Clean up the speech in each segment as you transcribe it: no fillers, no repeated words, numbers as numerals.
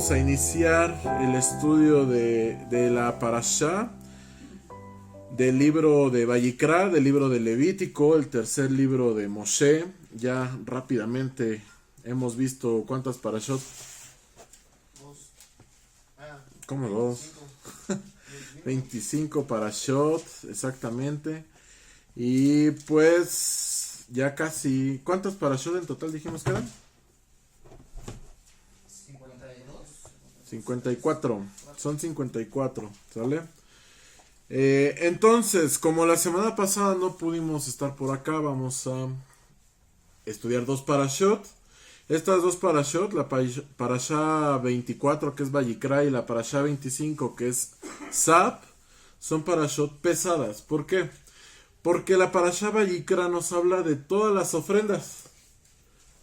vamos a iniciar el estudio de la Parashá del libro de Vayikra, del libro de Levítico, el tercer libro de Moshe. Ya rápidamente hemos visto cuántas parashot. ¿Cómo dos? 25 parashot, exactamente. Y pues ya casi... ¿Cuántas parashot en total dijimos que eran? 54. Son 54, ¿sale? Entonces, como la semana pasada no pudimos estar por acá, vamos a estudiar dos parashot. Estas dos parashot, la parashá 24 que es Vayikra y la parashá 25 que es Sab, son parashot pesadas. ¿Por qué? Porque la parashá Vayikra nos habla de todas las ofrendas.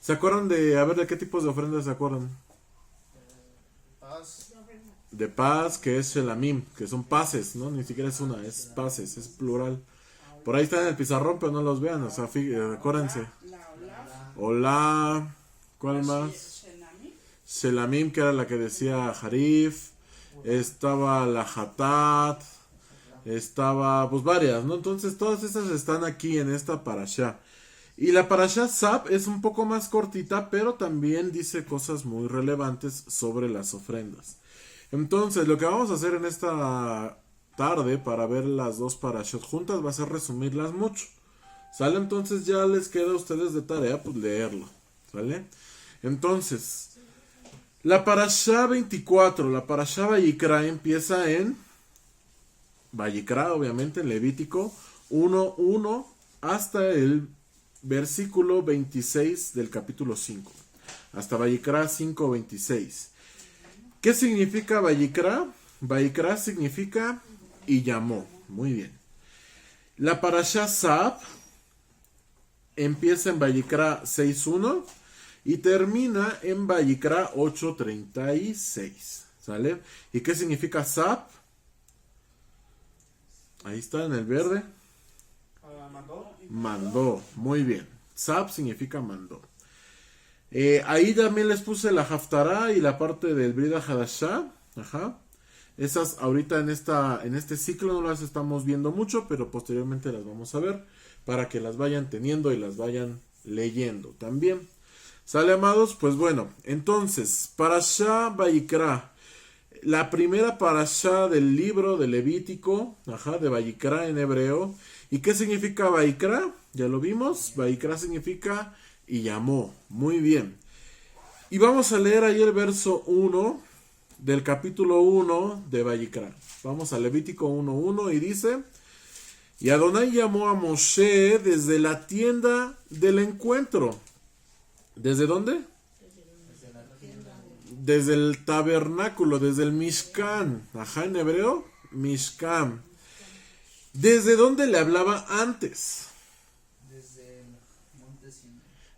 ¿Se acuerdan de qué tipos de ofrendas se acuerdan? De paz, que es Shelamim, que son pases, ¿no? Ni siquiera es una, es pases, es plural. Por ahí están en el pizarrón, pero no los vean, o sea, acuérdense. Hola, ¿cuál más? Shelamim, que era la que decía Harif. Estaba la Hatat. Estaba, pues varias, ¿no? Entonces todas esas están aquí en esta parashá. Y la parashá Sab es un poco más cortita, pero también dice cosas muy relevantes sobre las ofrendas. Entonces, lo que vamos a hacer en esta tarde para ver las dos parashot juntas va a ser resumirlas mucho. ¿Sale? Entonces ya les queda a ustedes de tarea pues leerlo. ¿Sale? Entonces, la parashá 24, la parashá Vayikra empieza en Vayikra, obviamente, en Levítico 1:1 hasta el versículo 26 del capítulo 5. Hasta Vayikra 5:26. ¿Qué significa Vayikra? Vayikra significa y llamó. Muy bien. La parashá Sab empieza en Vayikra 6:1 y termina en Vayikra 8:36. ¿Sale? ¿Y qué significa Sab? Ahí está en el verde. Mandó. Muy bien. Sab significa mandó. Ahí también les puse la Haftará y la parte del Brida Hadashah. Ajá. Esas ahorita en este ciclo no las estamos viendo mucho, pero posteriormente las vamos a ver para que las vayan teniendo y las vayan leyendo también. ¿Sale, amados? Pues bueno, entonces, Parashá Vayikra, la primera parashá del libro de Levítico, ajá, de Vayikra en hebreo. ¿Y qué significa Vayikra? Ya lo vimos. Vayikra significa y llamó. Muy bien. Y vamos a leer ahí el verso 1 del capítulo 1 de Vayikra. Vamos a Levítico 1:1 y dice: Y Adonai llamó a Moshe desde la tienda del encuentro. ¿Desde dónde? Desde el tabernáculo, desde el Mishkan. Ajá, en hebreo, Mishkan. ¿Desde dónde le hablaba antes?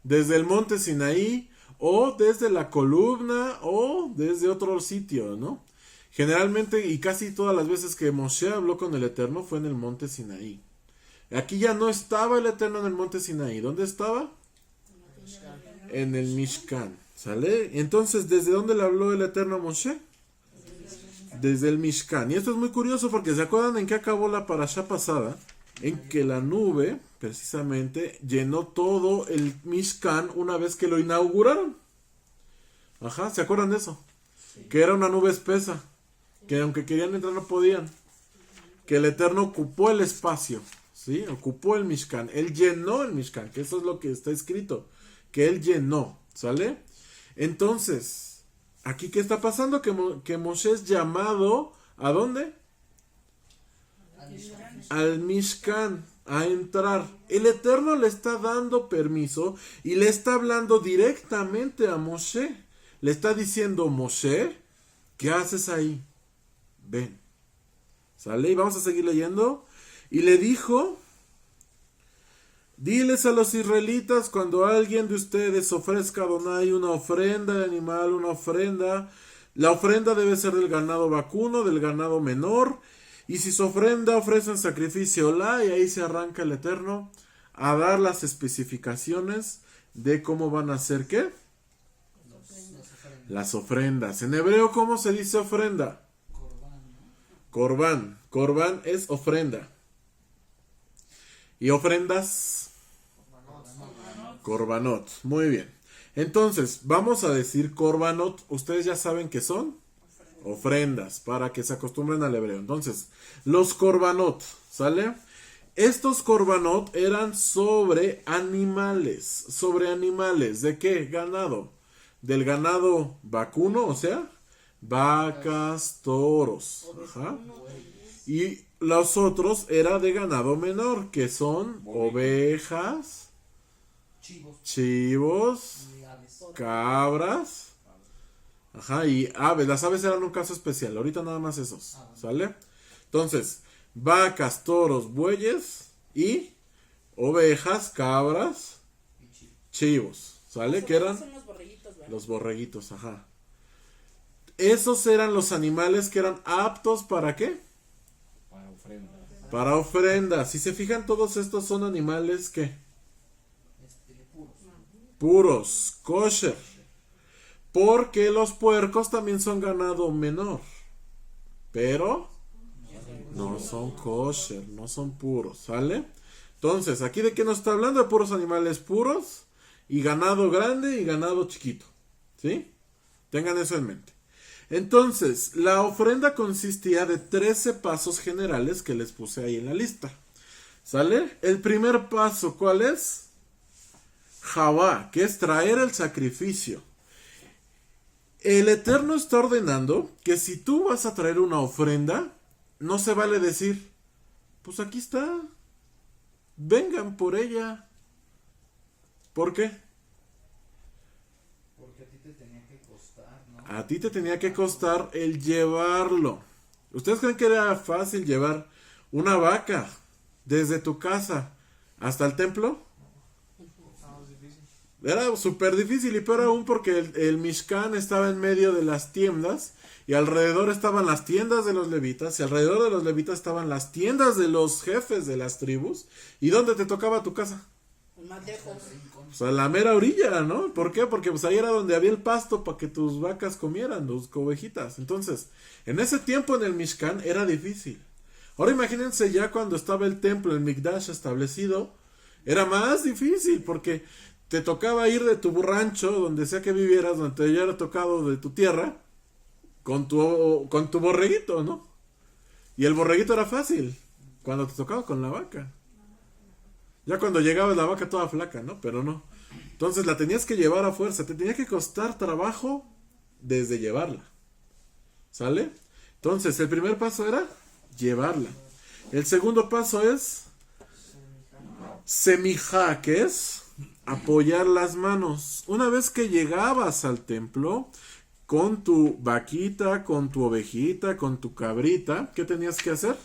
Desde el monte Sinaí, o desde la columna, o desde otro sitio, ¿no? Generalmente, y casi todas las veces que Moshe habló con el Eterno fue en el monte Sinaí. Aquí ya no estaba el Eterno en el monte Sinaí. ¿Dónde estaba? En el Mishkan. ¿Sale? Entonces, ¿desde dónde le habló el Eterno a Moshe? Desde el Mishkan. Y esto es muy curioso porque ¿se acuerdan en qué acabó la parashá pasada? En que la nube, precisamente, llenó todo el Mishkan una vez que lo inauguraron. Ajá, ¿se acuerdan de eso? Sí. Que era una nube espesa, que aunque querían entrar no podían. Que el Eterno ocupó el espacio, ¿sí? Ocupó el Mishkan. Él llenó el Mishkan, que eso es lo que está escrito. Que Él llenó, ¿sale? Entonces, ¿aquí qué está pasando? Que Moshe es llamado, ¿a dónde? Al Mishkan, a entrar. El Eterno le está dando permiso y le está hablando directamente a Moshe. Le está diciendo: Moshe, ¿qué haces ahí? Ven. ¿Sale? Y vamos a seguir leyendo. Y le dijo: diles a los israelitas, cuando alguien de ustedes ofrezca a Adonai una ofrenda de animal, una ofrenda, la ofrenda debe ser del ganado vacuno, del ganado menor. Y si su ofrenda ofrecen sacrificio olá, y ahí se arranca el Eterno a dar las especificaciones de cómo van a hacer ¿qué? Las ofrendas. En hebreo, ¿cómo se dice ofrenda? Corbán. Corbán es ofrenda. ¿Y ofrendas? Corbanot. Muy bien. Entonces, vamos a decir corbanot. Ustedes ya saben qué son. Ofrendas, para que se acostumbren al hebreo. Entonces, los corbanot, ¿sale? Estos corbanot eran sobre animales. ¿Sobre animales? ¿De qué? Ganado. Del ganado vacuno, o sea, vacas, toros. Ajá. Y los otros era de ganado menor, que son ovejas, chivos, cabras. Ajá, y aves. Las aves eran un caso especial. Ahorita nada más esos. ¿Sale? Entonces, vacas, toros, bueyes y ovejas, cabras, chivos. ¿Sale? ¿Qué eran? Son los borreguitos, ¿verdad? Los borreguitos, ajá. Esos eran los animales que eran aptos ¿para qué? Para ofrenda. Para ofrenda. Si se fijan, todos estos son animales que puros, kosher. Porque los puercos también son ganado menor. Pero no son kosher, no son puros, ¿sale? Entonces, ¿aquí de qué nos está hablando? De puros animales puros y ganado grande y ganado chiquito, ¿sí? Tengan eso en mente. Entonces, la ofrenda consistía de 13 pasos generales que les puse ahí en la lista, ¿sale? El primer paso, ¿cuál es? Javá, que es traer el sacrificio. El Eterno está ordenando que si tú vas a traer una ofrenda, no se vale decir, pues aquí está, vengan por ella. ¿Por qué? Porque a ti te tenía que costar, ¿no? A ti te tenía que costar el llevarlo. ¿Ustedes creen que era fácil llevar una vaca desde tu casa hasta el templo? Era súper difícil y peor aún porque el Mishkan estaba en medio de las tiendas y alrededor estaban las tiendas de los levitas y alrededor de los levitas estaban las tiendas de los jefes de las tribus. ¿Y dónde te tocaba tu casa? Más lejos. Pues a la mera orilla, ¿no? ¿Por qué? Porque pues ahí era donde había el pasto para que tus vacas comieran, tus ovejitas. Entonces, en ese tiempo en el Mishkan era difícil. Ahora imagínense ya cuando estaba el templo, el Mikdash establecido, era más difícil porque te tocaba ir de tu rancho, donde sea que vivieras, donde te hubiera tocado de tu tierra, con tu borreguito, ¿no? Y el borreguito era fácil, cuando te tocaba con la vaca. Ya cuando llegaba la vaca toda flaca, ¿no? Pero no. Entonces la tenías que llevar a fuerza, te tenía que costar trabajo desde llevarla. ¿Sale? Entonces el primer paso era llevarla. El segundo paso es semijá, que es apoyar las manos. Una vez que llegabas al templo con tu vaquita, con tu ovejita, con tu cabrita, ¿qué tenías que hacer?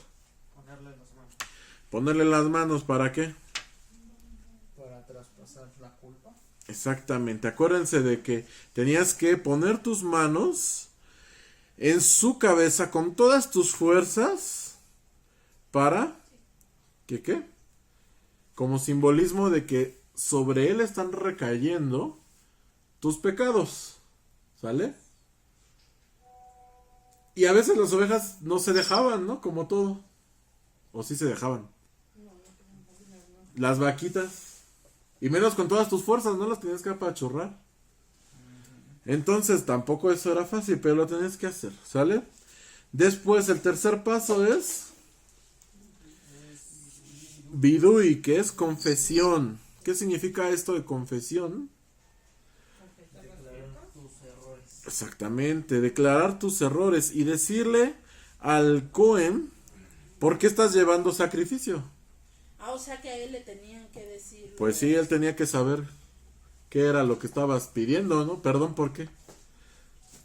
Ponerle las manos. Ponerle las manos, ¿para qué? Para traspasar la culpa. Exactamente, acuérdense de que tenías que poner tus manos en su cabeza con todas tus fuerzas para ¿que qué? Como simbolismo de que sobre él están recayendo tus pecados, ¿sale? Y a veces las ovejas no se dejaban, ¿no? Como todo. O sí se dejaban. Las vaquitas. Y menos con todas tus fuerzas, no las tenías que apachurrar. Entonces tampoco eso era fácil, pero lo tenías que hacer, ¿sale? Después el tercer paso es Vidui, que es confesión. ¿Qué significa esto de confesión? Declarar tus errores. Exactamente, declarar tus errores y decirle al Cohen por qué estás llevando sacrificio. Ah, o sea que a él le tenían que decir. Pues sí, él tenía que saber qué era lo que estabas pidiendo, ¿no? Perdón, ¿por qué?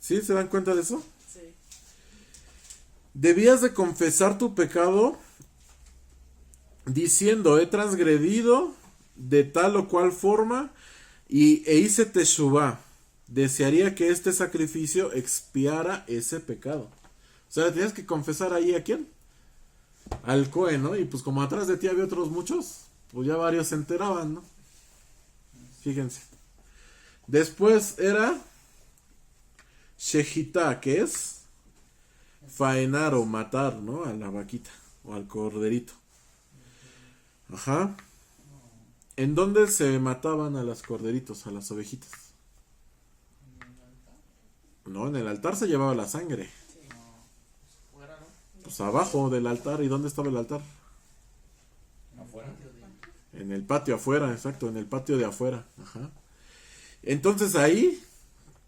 ¿Sí? ¿Se dan cuenta de eso? Sí. Debías de confesar tu pecado diciendo, he transgredido de tal o cual forma e hice teshuvá. Desearía que este sacrificio expiara ese pecado. O sea, tenías que confesar ahí ¿a quién? Al Cohen, ¿no? Y pues como atrás de ti había otros muchos, pues ya varios se enteraban, ¿no? Fíjense. Después era Shejitá, que es faenar o matar, ¿no? A la vaquita o al corderito. Ajá. ¿En dónde se mataban a los corderitos, a las ovejitas? No, en el altar se llevaba la sangre. Fuera, ¿no? Pues abajo del altar. ¿Y dónde estaba el altar? Afuera. En el patio afuera, exacto, en el patio de afuera. Ajá. Entonces ahí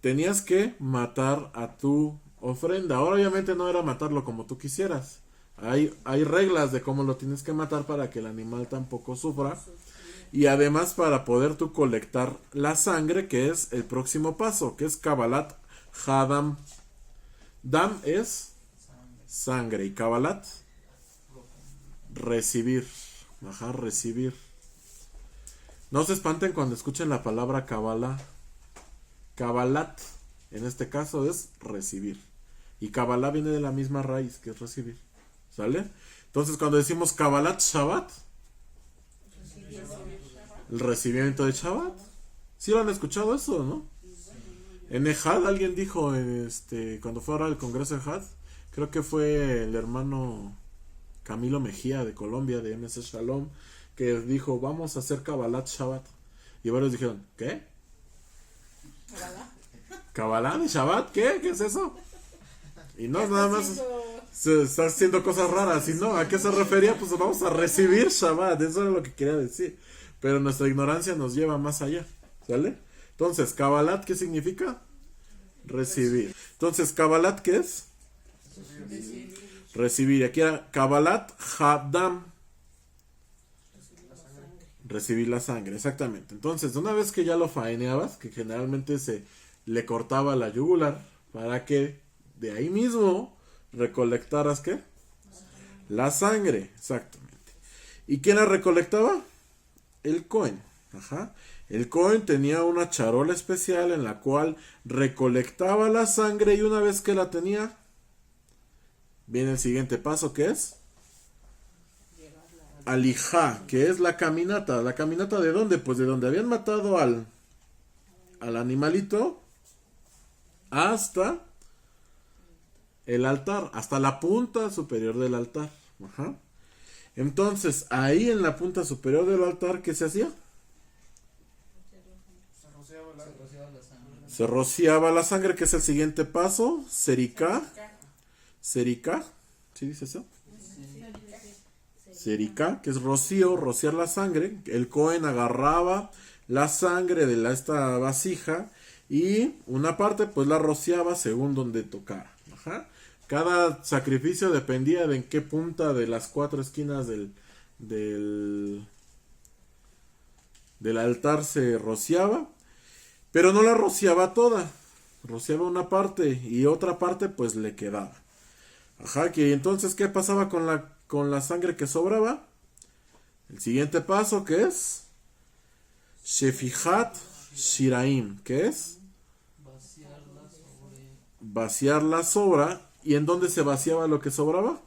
tenías que matar a tu ofrenda. Ahora obviamente no era matarlo como tú quisieras. Hay reglas de cómo lo tienes que matar para que el animal tampoco sufra. Y además para poder tú colectar la sangre, que es el próximo paso, que es Kabbalat Hadam. Dam es sangre y Kabbalat recibir. Ajá, recibir. No se espanten cuando escuchen la palabra Kabbalah. Kabbalat, en este caso, es recibir. Y Kabbalah viene de la misma raíz, que es recibir. ¿Sale? Entonces, cuando decimos Kabbalat Shabbat, el recibimiento de Shabbat. ¿Sí lo han escuchado eso, no? En Ejad alguien dijo, cuando fue ahora el congreso de Ejad, creo que fue el hermano Camilo Mejía de Colombia, de MS Shalom, que dijo, vamos a hacer Kabbalat Shabbat. Y varios dijeron, ¿qué? ¿Kabbalah de Shabbat? ¿Qué? ¿Qué es eso? Y no, nada más se está haciendo cosas raras. Y no, ¿a qué se refería? Pues vamos a recibir Shabbat. Eso era lo que quería decir. Pero nuestra ignorancia nos lleva más allá. ¿Sale? Entonces, Kabbalat, ¿qué significa? Recibir. Entonces, Kabbalat, ¿qué es? Recibir. Aquí era Kabbalat Hadam. Recibir la sangre, exactamente. Entonces, una vez que ya lo faeneabas, que generalmente se le cortaba la yugular, para que de ahí mismo recolectaras, ¿qué? La sangre, exactamente. ¿Y quién la recolectaba? El Cohen. Ajá. El Cohen tenía una charola especial en la cual recolectaba la sangre y una vez que la tenía, viene el siguiente paso, que es Alijá, que es la caminata. ¿La caminata de dónde? Pues de donde habían matado al animalito hasta el altar, hasta la punta superior del altar. Ajá. Entonces, ahí en la punta superior del altar, ¿qué se hacía? Se rociaba la sangre, que es el siguiente paso. Sericá. Sericá. ¿Sí dice eso? Sericá, que es rocío, rociar la sangre. El Cohen agarraba la sangre de esta vasija y una parte pues la rociaba según donde tocara. Ajá. Cada sacrificio dependía de en qué punta de las 4 esquinas del altar se rociaba, pero no la rociaba toda, rociaba una parte y otra parte pues le quedaba. Ajá, que entonces ¿qué pasaba con la sangre que sobraba? El siguiente paso, que es Shefihat Shiraim, que es vaciar la sobra. ¿Y en dónde se vaciaba lo que sobraba?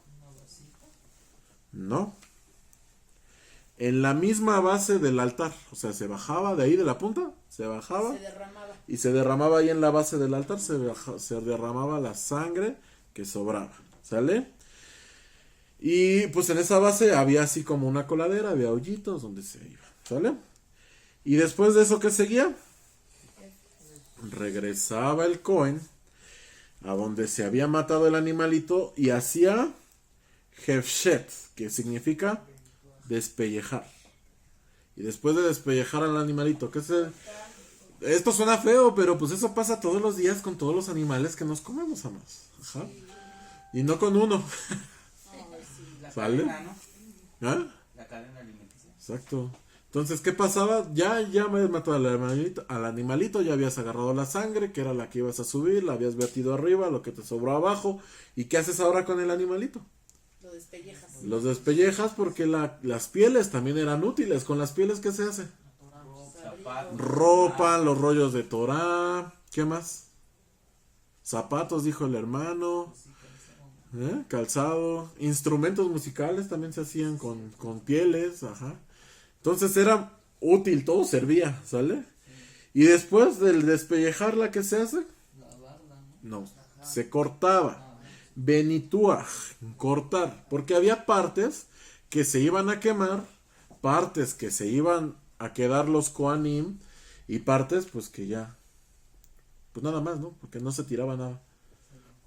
No. En la misma base del altar. O sea, se bajaba de ahí de la punta, se bajaba. Se derramaba. Y se derramaba ahí en la base del altar, se derramaba la sangre que sobraba. ¿Sale? Y pues en esa base había así como una coladera, había hoyitos donde se iba. ¿Sale? Y después de eso, ¿qué seguía? Regresaba el Cohen a donde se había matado el animalito y hacía Hefshet, que significa despellejar. Y después de despellejar al animalito, esto suena feo, pero pues eso pasa todos los días con todos los animales que nos comemos, amados. Ajá. Y no con uno. La ¿Sale? cadena, ¿no? ¿Ah? La cadena alimenticia. Exacto. Entonces, ¿qué pasaba? Ya me habías matado al animalito, ya habías agarrado la sangre, que era la que ibas a subir, la habías vertido arriba, lo que te sobró abajo. ¿Y qué haces ahora con el animalito? Lo despellejas. Los despellejas porque las pieles también eran útiles. ¿Con las pieles qué se hace? Zapatos. Ropa, los rollos de Torah. ¿Qué más? Zapatos, dijo el hermano. Calzado. Instrumentos musicales también se hacían con pieles. Ajá. Entonces era útil, todo servía, ¿sale? Y después del despellejarla, ¿qué se hace? No, se cortaba. Benituaj, cortar. Porque había partes que se iban a quemar, partes que se iban a quedar los Kohanim y partes pues que ya, pues nada más, ¿no? Porque no se tiraba nada.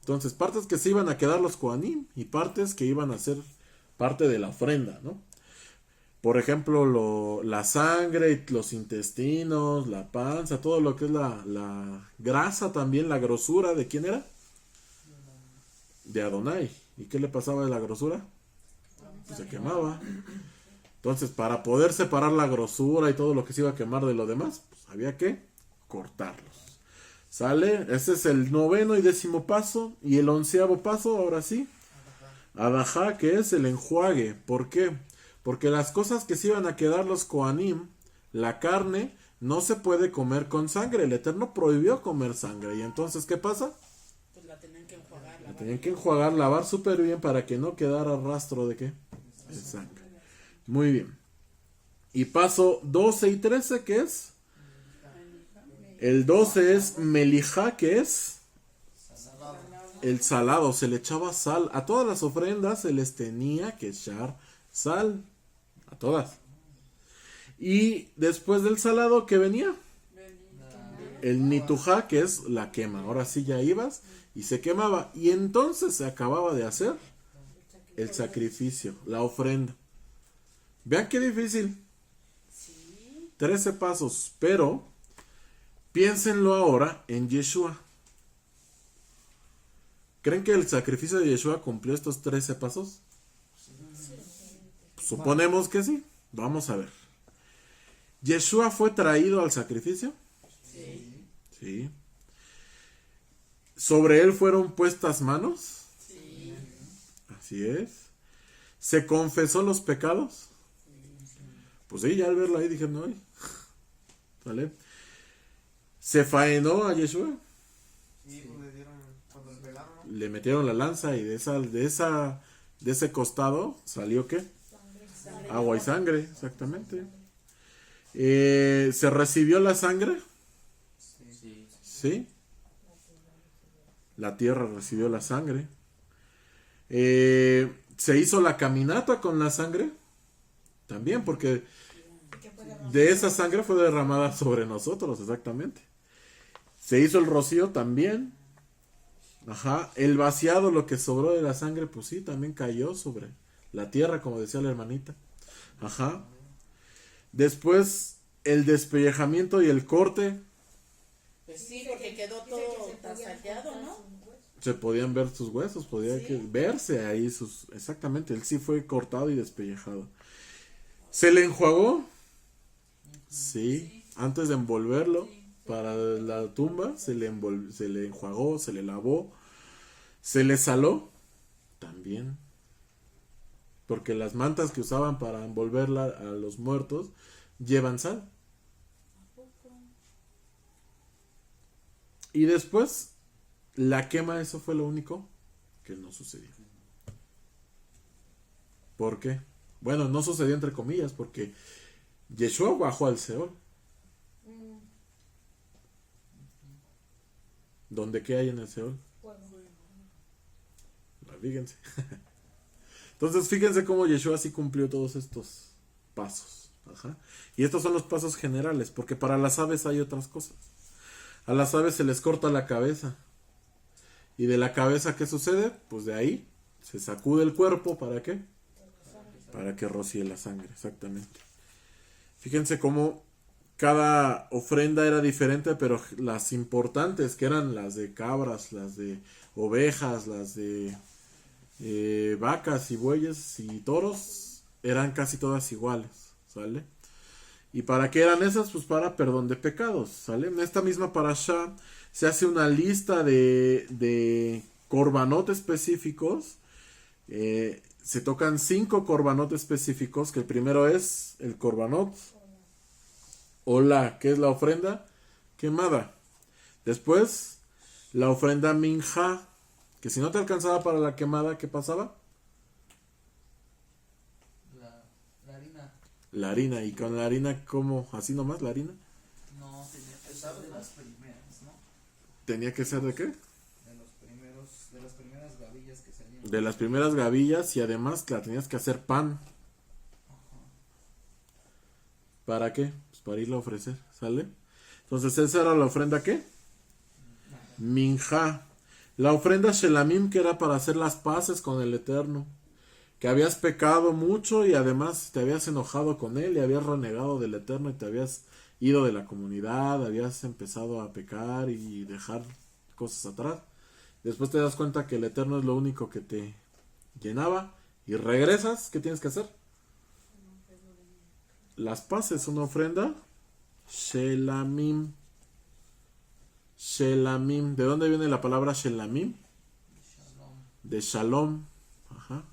Entonces, partes que se iban a quedar los Kohanim y partes que iban a ser parte de la ofrenda, ¿no? Por ejemplo, la sangre, los intestinos, la panza, todo lo que es la grasa también, la grosura, ¿de quién era? De Adonai. ¿Y qué le pasaba de la grosura? Pues se quemaba. Entonces, para poder separar la grosura y todo lo que se iba a quemar de lo demás, pues había que cortarlos. ¿Sale? Ese es el 9º y 10º paso. Y el 11º paso, ahora sí. Adajá, que es el enjuague. ¿Por qué? Porque las cosas que se iban a quedar los Kohanim, la carne, no se puede comer con sangre. El Eterno prohibió comer sangre. ¿Y entonces qué pasa? Pues la tenían que enjuagar. La tenían que enjuagar, lavar súper bien para que no quedara rastro de qué? De sangre. Muy bien. Y paso 12 y 13, ¿qué es? El 12 es Melijá, ¿qué es? El salado. Se le echaba sal. A todas las ofrendas se les tenía que echar sal. A todas. Y después del salado, ¿qué venía? El nitujá, que es la quema. Ahora sí ya ibas y se quemaba. Y entonces se acababa de hacer el sacrificio, la ofrenda. Vean qué difícil. 13 pasos. Pero piénsenlo ahora en Yeshua. ¿Creen que el sacrificio de Yeshua cumplió estos 13 pasos? Suponemos que sí. Vamos a ver. ¿Yeshua fue traído al sacrificio? Sí. ¿Sobre él fueron puestas manos? Sí. Así es. ¿Se confesó los pecados? Pues sí, ya al verlo ahí dije, no. ¿Vale? ¿Se faenó a Yeshua? Sí, pues le dieron, cuando le pegaron, ¿no? Le metieron la lanza y de ese costado salió ¿qué? Agua y sangre, exactamente. ¿Se recibió la sangre? Sí. Sí. La tierra recibió la sangre. ¿Se hizo la caminata con la sangre? También, porque de esa sangre fue derramada sobre nosotros, exactamente. ¿Se hizo el rocío? También. Ajá. El vaciado, lo que sobró de la sangre, pues sí, también cayó sobre la tierra, como decía la hermanita. Ajá. Después, el despellejamiento y el corte. Pues sí, porque quedó todo tasallado, ¿no? Se podían ver sus huesos, podía Sí. verse ahí sus... Exactamente, él sí fue cortado y despellejado. ¿Se le enjuagó? Sí. Antes de envolverlo para la tumba, se le enjuagó, se le lavó. ¿Se le saló? También. Porque las mantas que usaban para envolverla a los muertos llevan sal. Y después, la quema, eso fue lo único que no sucedió. ¿Por qué? Bueno, no sucedió entre comillas, porque Yeshua bajó al Seol. ¿Dónde qué hay en el Seol? Fíjense. Entonces, fíjense cómo Yeshua sí cumplió todos estos pasos. Ajá. Y estos son los pasos generales, porque para las aves hay otras cosas. A las aves se les corta la cabeza. ¿Y de la cabeza qué sucede? Pues de ahí se sacude el cuerpo. ¿Para qué? Para que rocíe la sangre, exactamente. Fíjense cómo cada ofrenda era diferente, pero las importantes, que eran las de cabras, las de ovejas, las de vacas y bueyes y toros, eran casi todas iguales, ¿sale? ¿Y para qué eran esas? Pues para perdón de pecados, ¿sale? En esta misma parashá se hace una lista de korbanot específicos. Se tocan 5 korbanot específicos, que el primero es el korbanot Olá, que es la ofrenda quemada. Después, la ofrenda minjá, que si no te alcanzaba para la quemada, ¿qué pasaba? La harina. La harina. ¿Y con la harina cómo? ¿Así nomás la harina? No, tenía que ser de las primeras, ¿no? ¿Tenía que ser de qué? De de las primeras gavillas y además la tenías que hacer pan. ¿Para qué? Pues para irla a ofrecer, ¿sale? Entonces esa era la ofrenda, ¿qué? Minjá. La ofrenda Shelamim, que era para hacer las paces con el Eterno, que habías pecado mucho y además te habías enojado con él y habías renegado del Eterno y te habías ido de la comunidad, habías empezado a pecar y dejar cosas atrás. Después te das cuenta que el Eterno es lo único que te llenaba y regresas. ¿Qué tienes que hacer? Las paces, una ofrenda Shelamim. Shelamim. ¿De dónde viene la palabra Shelamim? De Shalom. Ajá.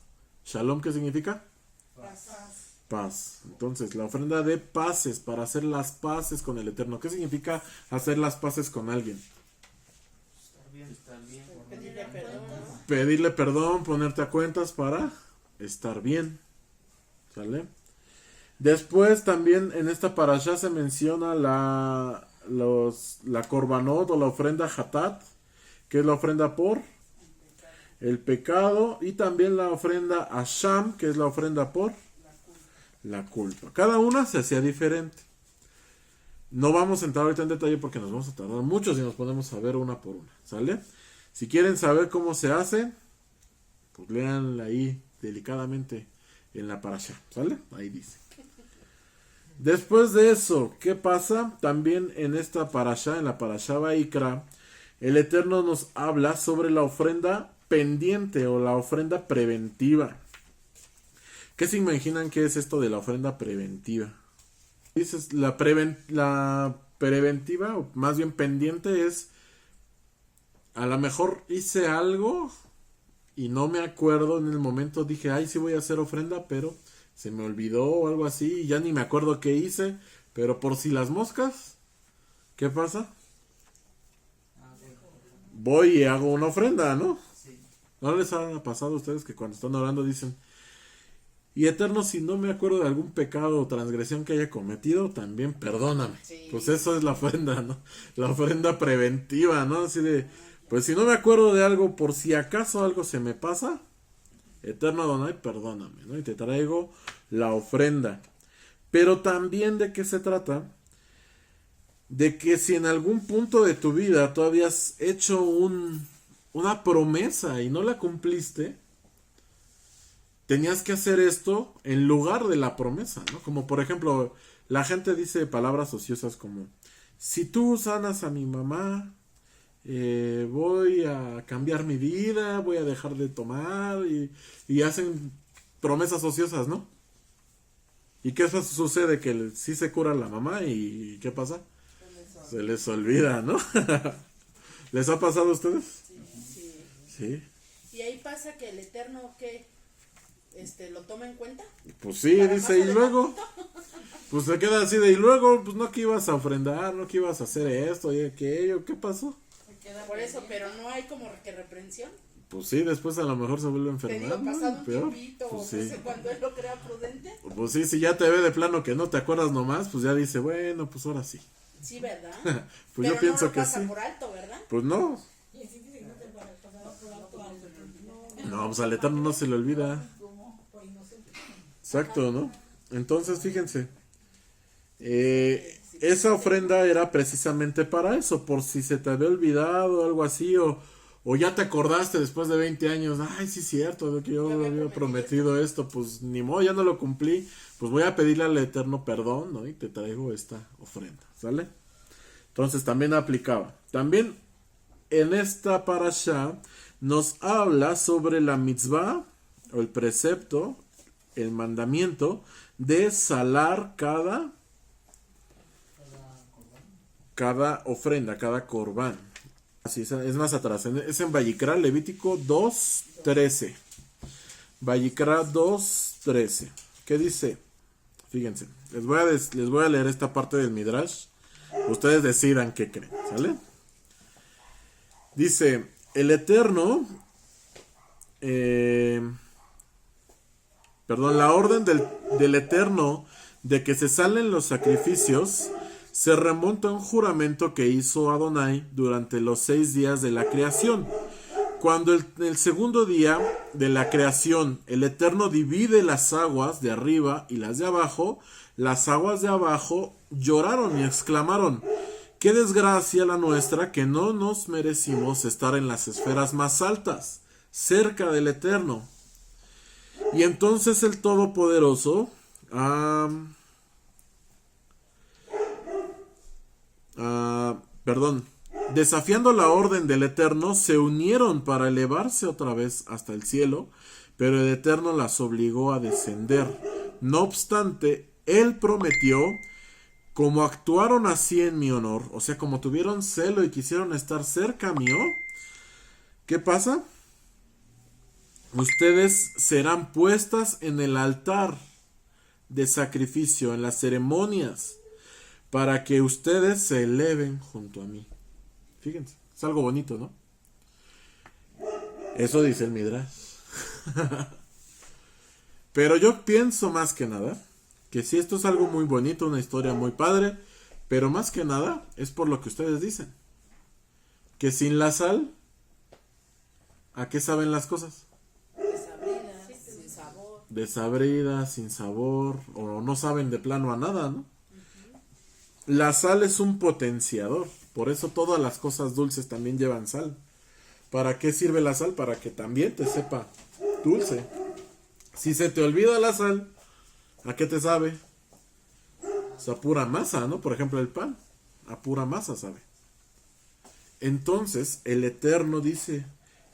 Shalom, ¿qué significa? Paz. Entonces, la ofrenda de paces, para hacer las paces con el Eterno. ¿Qué significa hacer las paces con alguien? Estar bien. Pedirle perdón. Pedirle perdón, ponerte a cuentas para estar bien. ¿Sale? Después también en esta parashá se menciona la korbanot o la ofrenda hatat, que es la ofrenda por el pecado, y también la ofrenda asham, que es la ofrenda por la culpa. Cada una se hacía diferente. No vamos a entrar ahorita en detalle porque nos vamos a tardar mucho si nos ponemos a ver una por una, ¿sale? Si quieren saber cómo se hace, pues lean ahí delicadamente en la parashá, ¿sale? Ahí dice. Después de eso, ¿qué pasa? También en esta parashá, en la parashá Vaikra, el Eterno nos habla sobre la ofrenda pendiente o la ofrenda preventiva. ¿Qué se imaginan que es esto de la ofrenda preventiva? Dices, la preventiva, o más bien pendiente, es a lo mejor hice algo y no me acuerdo en el momento, dije, ay, sí voy a hacer ofrenda, pero se me olvidó o algo así, y ya ni me acuerdo qué hice, pero por si las moscas, ¿qué pasa? Voy y hago una ofrenda, ¿no? ¿No les ha pasado a ustedes que cuando están orando dicen, y Eterno, si no me acuerdo de algún pecado o transgresión que haya cometido, también perdóname? Sí. Pues eso es la ofrenda, ¿no? La ofrenda preventiva, ¿no? Así de, pues si no me acuerdo de algo, por si acaso algo se me pasa, Eterno Adonai, perdóname, ¿no? Y te traigo la ofrenda. Pero también, ¿de qué se trata? De que si en algún punto de tu vida tú habías hecho una promesa y no la cumpliste, tenías que hacer esto en lugar de la promesa, ¿no? Como por ejemplo, la gente dice palabras ociosas como, si tú sanas a mi mamá, voy a cambiar mi vida, voy a dejar de tomar, y hacen promesas ociosas, ¿no? ¿Y qué sucede? Que sí se cura la mamá y ¿qué pasa? Se les olvida, ¿no? ¿Les ha pasado a ustedes? Sí. Y ahí pasa que el Eterno, ¿qué? ¿Lo toma en cuenta? Pues sí, dice, y luego, pues se queda así de, y luego, pues no que ibas a ofrendar, no que ibas a hacer esto y aquello, ¿qué pasó? Por eso, pero no hay como que reprensión. Pues sí, después a lo mejor se vuelve a Te enfermar, digo, pasado un peor. tiempito, Pues no sí. sé cuándo él lo crea prudente. Pues sí, si ya te ve de plano que no te acuerdas nomás, pues ya dice, bueno, pues ahora sí. Sí, ¿verdad? Pues pero yo pienso no lo que pasa sí. por alto, ¿verdad? Pues no. No, pues al Eterno no se le olvida. Exacto, ¿no? Entonces, fíjense. Esa ofrenda era precisamente para eso, por si se te había olvidado algo así, o ya te acordaste después de 20 años, ay, sí es cierto, de que yo había prometido esto, pues ni modo, ya no lo cumplí, pues voy a pedirle al Eterno perdón, ¿no? Y te traigo esta ofrenda, ¿sale? Entonces también aplicaba. También en esta parashá nos habla sobre la mitzvah, o el precepto, el mandamiento de salar cada ofrenda, cada corbán. Así es más atrás, es en Vayikra, Levítico 2:13. Vayikra 2:13. ¿Qué dice? Fíjense, les voy a leer esta parte del Midrash. Ustedes decidan qué creen, ¿sale? Dice, el Eterno, la orden del Eterno de que se salen los sacrificios se remonta a un juramento que hizo Adonai durante los 6 días de la creación, cuando el segundo día de la creación. El Eterno divide las aguas de arriba y las de abajo. Las aguas de abajo lloraron y exclamaron: qué desgracia la nuestra, que no nos merecimos estar en las esferas más altas, cerca del Eterno. Y entonces el Todopoderoso, desafiando la orden del Eterno, se unieron para elevarse otra vez hasta el cielo, pero el Eterno las obligó a descender. No obstante, Él prometió: como actuaron así en mi honor, o sea, como tuvieron celo y quisieron estar cerca mío, ¿qué pasa? Ustedes serán puestas en el altar de sacrificio, en las ceremonias, para que ustedes se eleven junto a mí. Fíjense, es algo bonito, ¿no? Eso dice el Midrash. Pero yo pienso más que nada que si esto es algo muy bonito, una historia muy padre, pero más que nada es por lo que ustedes dicen. Que sin la sal, ¿a qué saben las cosas? Desabridas, sin sabor. Desabridas, sin sabor, o no saben de plano a nada, ¿no? La sal es un potenciador, por eso todas las cosas dulces también llevan sal. ¿Para qué sirve la sal? Para que también te sepa dulce. Si se te olvida la sal, ¿a qué te sabe? Es a pura masa, ¿no? Por ejemplo, el pan, a pura masa sabe. Entonces, el Eterno dice: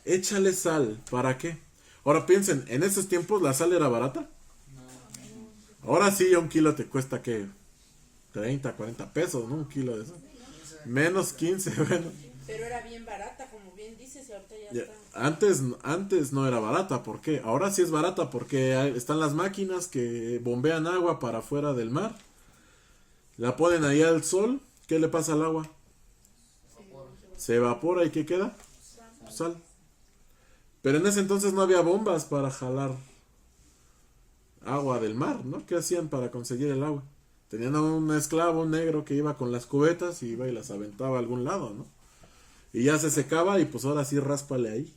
échale sal, ¿para qué? Ahora piensen, en esos tiempos la sal era barata. Ahora sí, ya un kilo te cuesta, ¿qué? 30, 40 pesos, ¿no? Un kilo de eso. Menos 15, bueno. Pero era bien barata, como bien dices, y ahorita ya está. Antes no era barata, ¿por qué? Ahora sí es barata porque están las máquinas que bombean agua para afuera del mar. La ponen ahí al sol, ¿qué le pasa al agua? Se evapora y ¿qué queda? Sal. Pero en ese entonces no había bombas para jalar agua del mar, ¿no? ¿Qué hacían para conseguir el agua? Tenían a un esclavo negro que iba con las cubetas y iba y las aventaba a algún lado, ¿no? Y ya se secaba y pues ahora sí ráspale ahí.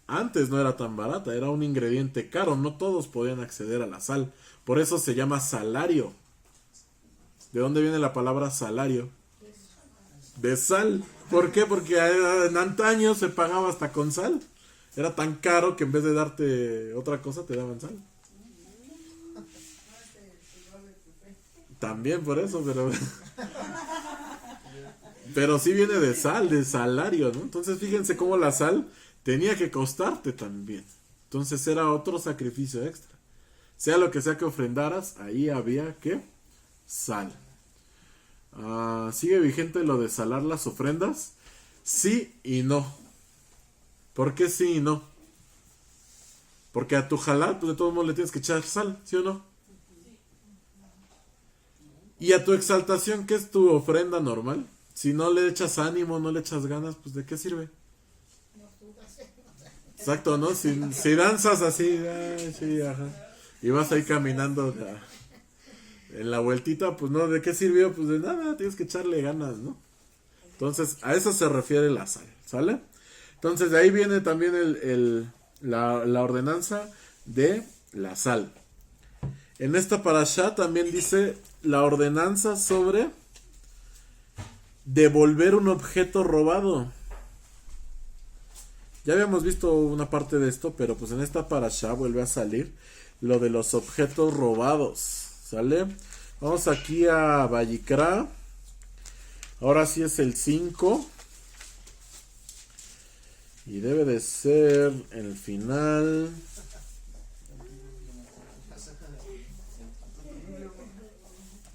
Antes no era tan barata, era un ingrediente caro, no todos podían acceder a la sal. Por eso se llama salario. ¿De dónde viene la palabra salario? De sal. ¿Por qué? Porque en antaño se pagaba hasta con sal. Era tan caro que en vez de darte otra cosa te daban sal. También por eso, pero sí viene de sal, de salario, ¿no? Entonces fíjense cómo la sal tenía que costarte también. Entonces era otro sacrificio extra. Sea lo que sea que ofrendaras, ahí había que sal. ¿Sigue vigente lo de salar las ofrendas? Sí y no. ¿Por qué sí y no? Porque a tu jalá, pues de todos modos le tienes que echar sal, ¿sí o no? Y a tu exaltación, ¿qué es tu ofrenda normal? Si no le echas ánimo, no le echas ganas, pues ¿de qué sirve? Exacto, ¿no? Si danzas así, sí, ajá, y vas ahí caminando en la vueltita, pues no, ¿de qué sirvió? Pues de nada, tienes que echarle ganas, ¿no? Entonces, a eso se refiere la sal, ¿sale? Entonces, de ahí viene también la ordenanza de la sal. En esta parashá también dice la ordenanza sobre devolver un objeto robado. Ya habíamos visto una parte de esto, pero pues en esta parashá vuelve a salir lo de los objetos robados, ¿sale? Vamos aquí a Vayikra. Ahora sí es el 5. Y debe de ser el final.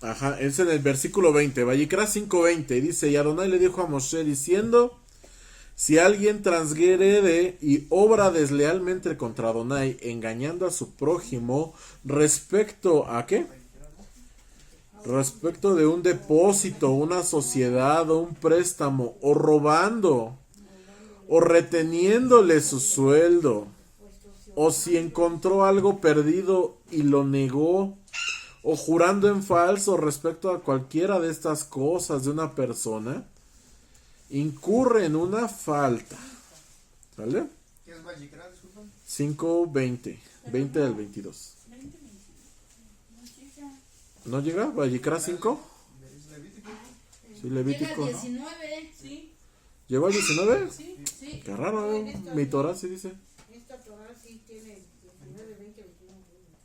Ajá, es en el versículo 20. Vayikra 5:20. Dice: y Adonai le dijo a Moshe diciendo: si alguien transgrede y obra deslealmente contra Adonai, engañando a su prójimo respecto a ¿qué? Respecto de un depósito, una sociedad o un préstamo, o robando, o reteniéndole su sueldo, o si encontró algo perdido y lo negó, o jurando en falso respecto a cualquiera de estas cosas de una persona, incurre en una falta. ¿Sale? ¿Qué es Vallecra, disculpa? 5:20. 20 del 22. 20, 21. ¿No llega? ¿Vallecra 5? ¿Es Levítico? Sí, Llega Levítico. al 19, sí, ¿Llegó al 19? sí, sí. Qué raro, ¿eh? Mi Torah sí dice. Esta Torah sí tiene 19, 20, 21.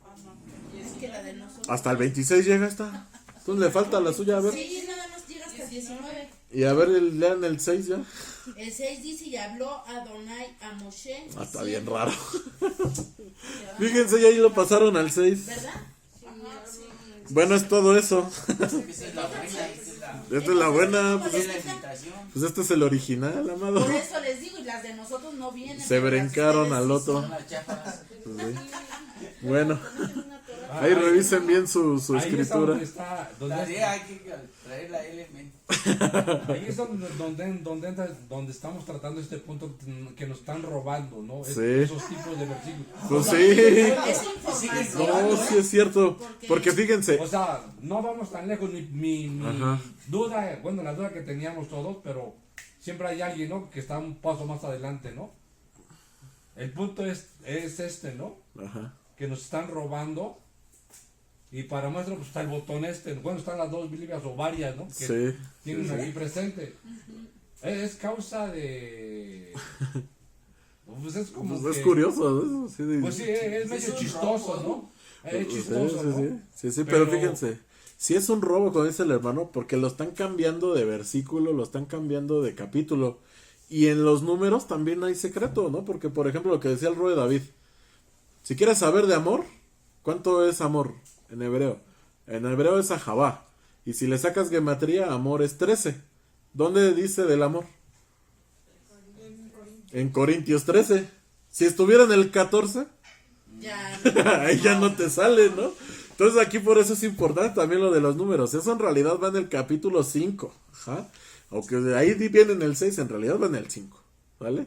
Ah, no. Y es que la de nosotros. Hasta el 26 llega esta. Entonces le falta la suya, a ver. Sí, nada más llega hasta el 19. Y a ver, lean el 6 ya. El 6 dice, y habló Adonai a Moshe. Ah, está diciendo, bien raro. Fíjense, ya ahí lo pasaron al 6. ¿verdad? Sí, Ajá, sí. Bueno, es todo eso. Esa es la buena, esa es la, Esta es la buena. Pues esa es la invitación. Pues este es el original, amado. Por eso les digo, y las de nosotros no vienen. Se pero las de brincaron ustedes al sí otro. Son las chafas. Pues sí. Bueno, Torah. ahí revisen bien su Ahí es escritura. donde está, Tarea hay que traer la elemento. ahí es donde estamos tratando este punto que nos están robando, ¿no? Sí. Esos tipos de versículos. Pues O sea, Es sí. información. No, sí es cierto. Porque fíjense. O sea, no vamos tan lejos. Mi Ajá. duda, bueno, la duda que teníamos todos, pero siempre hay alguien, ¿no? Que está un paso más adelante, ¿no? El punto es este, ¿no? Ajá. Que nos están robando. Y para muestra, pues está el botón bueno, están las dos Biblias o varias, ¿no? Que Sí. tienen Sí, sí. aquí presente. Es causa de... Pues es como Pues es que- curioso, ¿no? Sí, Pues sí, es medio un chistoso, robo, ¿no? Es chistoso, sí, ¿no? sí, sí, sí, pero Pero- fíjense, si es un robo, como dice el hermano, porque lo están cambiando de versículo, lo están cambiando de capítulo, y en los números también hay secreto, ¿no? Porque, por ejemplo, lo que decía el rey David, si quieres saber de amor, ¿cuánto es amor en hebreo? En hebreo es ahabá, y si le sacas gematría, amor es 13. ¿Dónde dice del amor? En Corintios 13. Si estuviera en el 14... Ya. ahí ya no te sale, ¿no? Entonces aquí por eso es importante también lo de los números. Eso en realidad va en el capítulo 5. Ajá. Aunque de ahí viene en el 6, en realidad va en el 5. ¿Vale?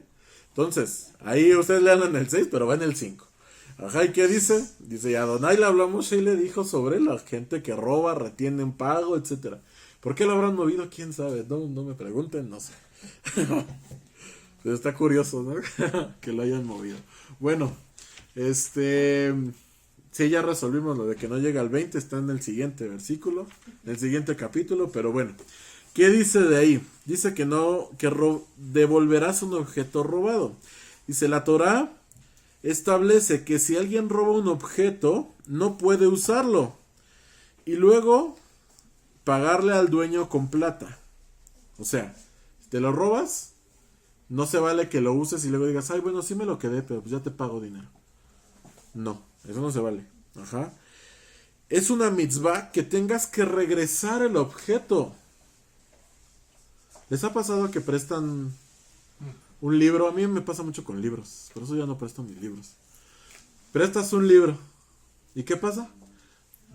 Entonces, ahí ustedes lean en el 6, pero va en el 5. Ajá, ¿y qué dice? Dice, y a Adonai le hablamos y le dijo sobre la gente que roba, retiene en pago, etcétera. ¿Por qué lo habrán movido? ¿Quién sabe? No me pregunten, no sé. Pero está curioso, ¿no? que lo hayan movido. Bueno, sí, ya resolvimos lo de que no llega al 20, está en el siguiente versículo, en el siguiente capítulo, pero bueno, ¿qué dice de ahí? Dice que devolverás un objeto robado. Dice, la Torá establece que si alguien roba un objeto, no puede usarlo, y luego pagarle al dueño con plata. O sea, si te lo robas, no se vale que lo uses y luego digas, ay, bueno, sí me lo quedé, pero pues ya te pago dinero. No, eso no se vale. Ajá. Es una mitzvah que tengas que regresar el objeto. ¿Les ha pasado que prestan un libro? A mí me pasa mucho con libros. Por eso ya no presto mis libros. Prestas un libro. ¿Y qué pasa?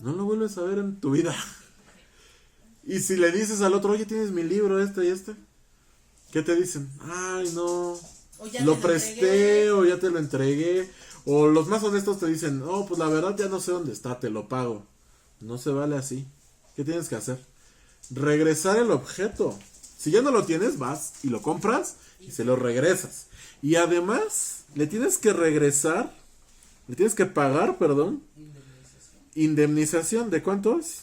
No lo vuelves a ver en tu vida. Y si le dices al otro, oye, tienes mi libro, este y este. ¿Qué te dicen? Ay, no. O ya Lo te presté entregué. o ya te lo entregué. O los más honestos te dicen, oh, pues la verdad ya no sé dónde está, te lo pago. No se vale así. ¿Qué tienes que hacer? Regresar el objeto. Si ya no lo tienes, vas y lo compras y se lo regresas. Y además, le tienes que pagar, perdón. Indemnización. ¿De cuánto es?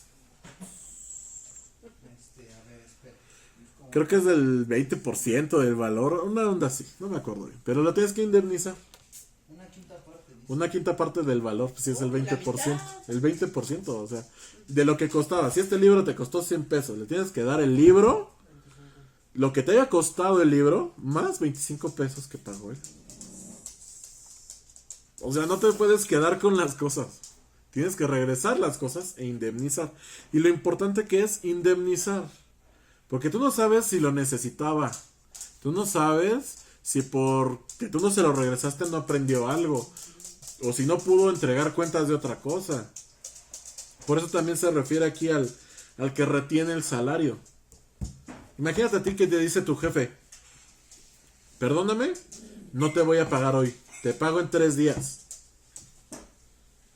A ver, espera. Creo que es del 20% del valor. Una onda así, no me acuerdo bien. Pero lo tienes que indemnizar. Una quinta parte. Dice. Una quinta parte del valor, pues sí es el La 20%. mitad. El 20%, o sea, de lo que costaba. Si este libro te costó 100 pesos, le tienes que dar el libro, lo que te haya costado el libro, más 25 pesos que pagó él. O sea, no te puedes quedar con las cosas. Tienes que regresar las cosas e indemnizar. Y lo importante que es indemnizar. Porque tú no sabes si lo necesitaba. Tú no sabes si porque tú no se lo regresaste no aprendió algo. O si no pudo entregar cuentas de otra cosa. Por eso también se refiere aquí al que retiene el salario. Imagínate a ti que te dice tu jefe, perdóname, no te voy a pagar hoy, te pago en 3 días.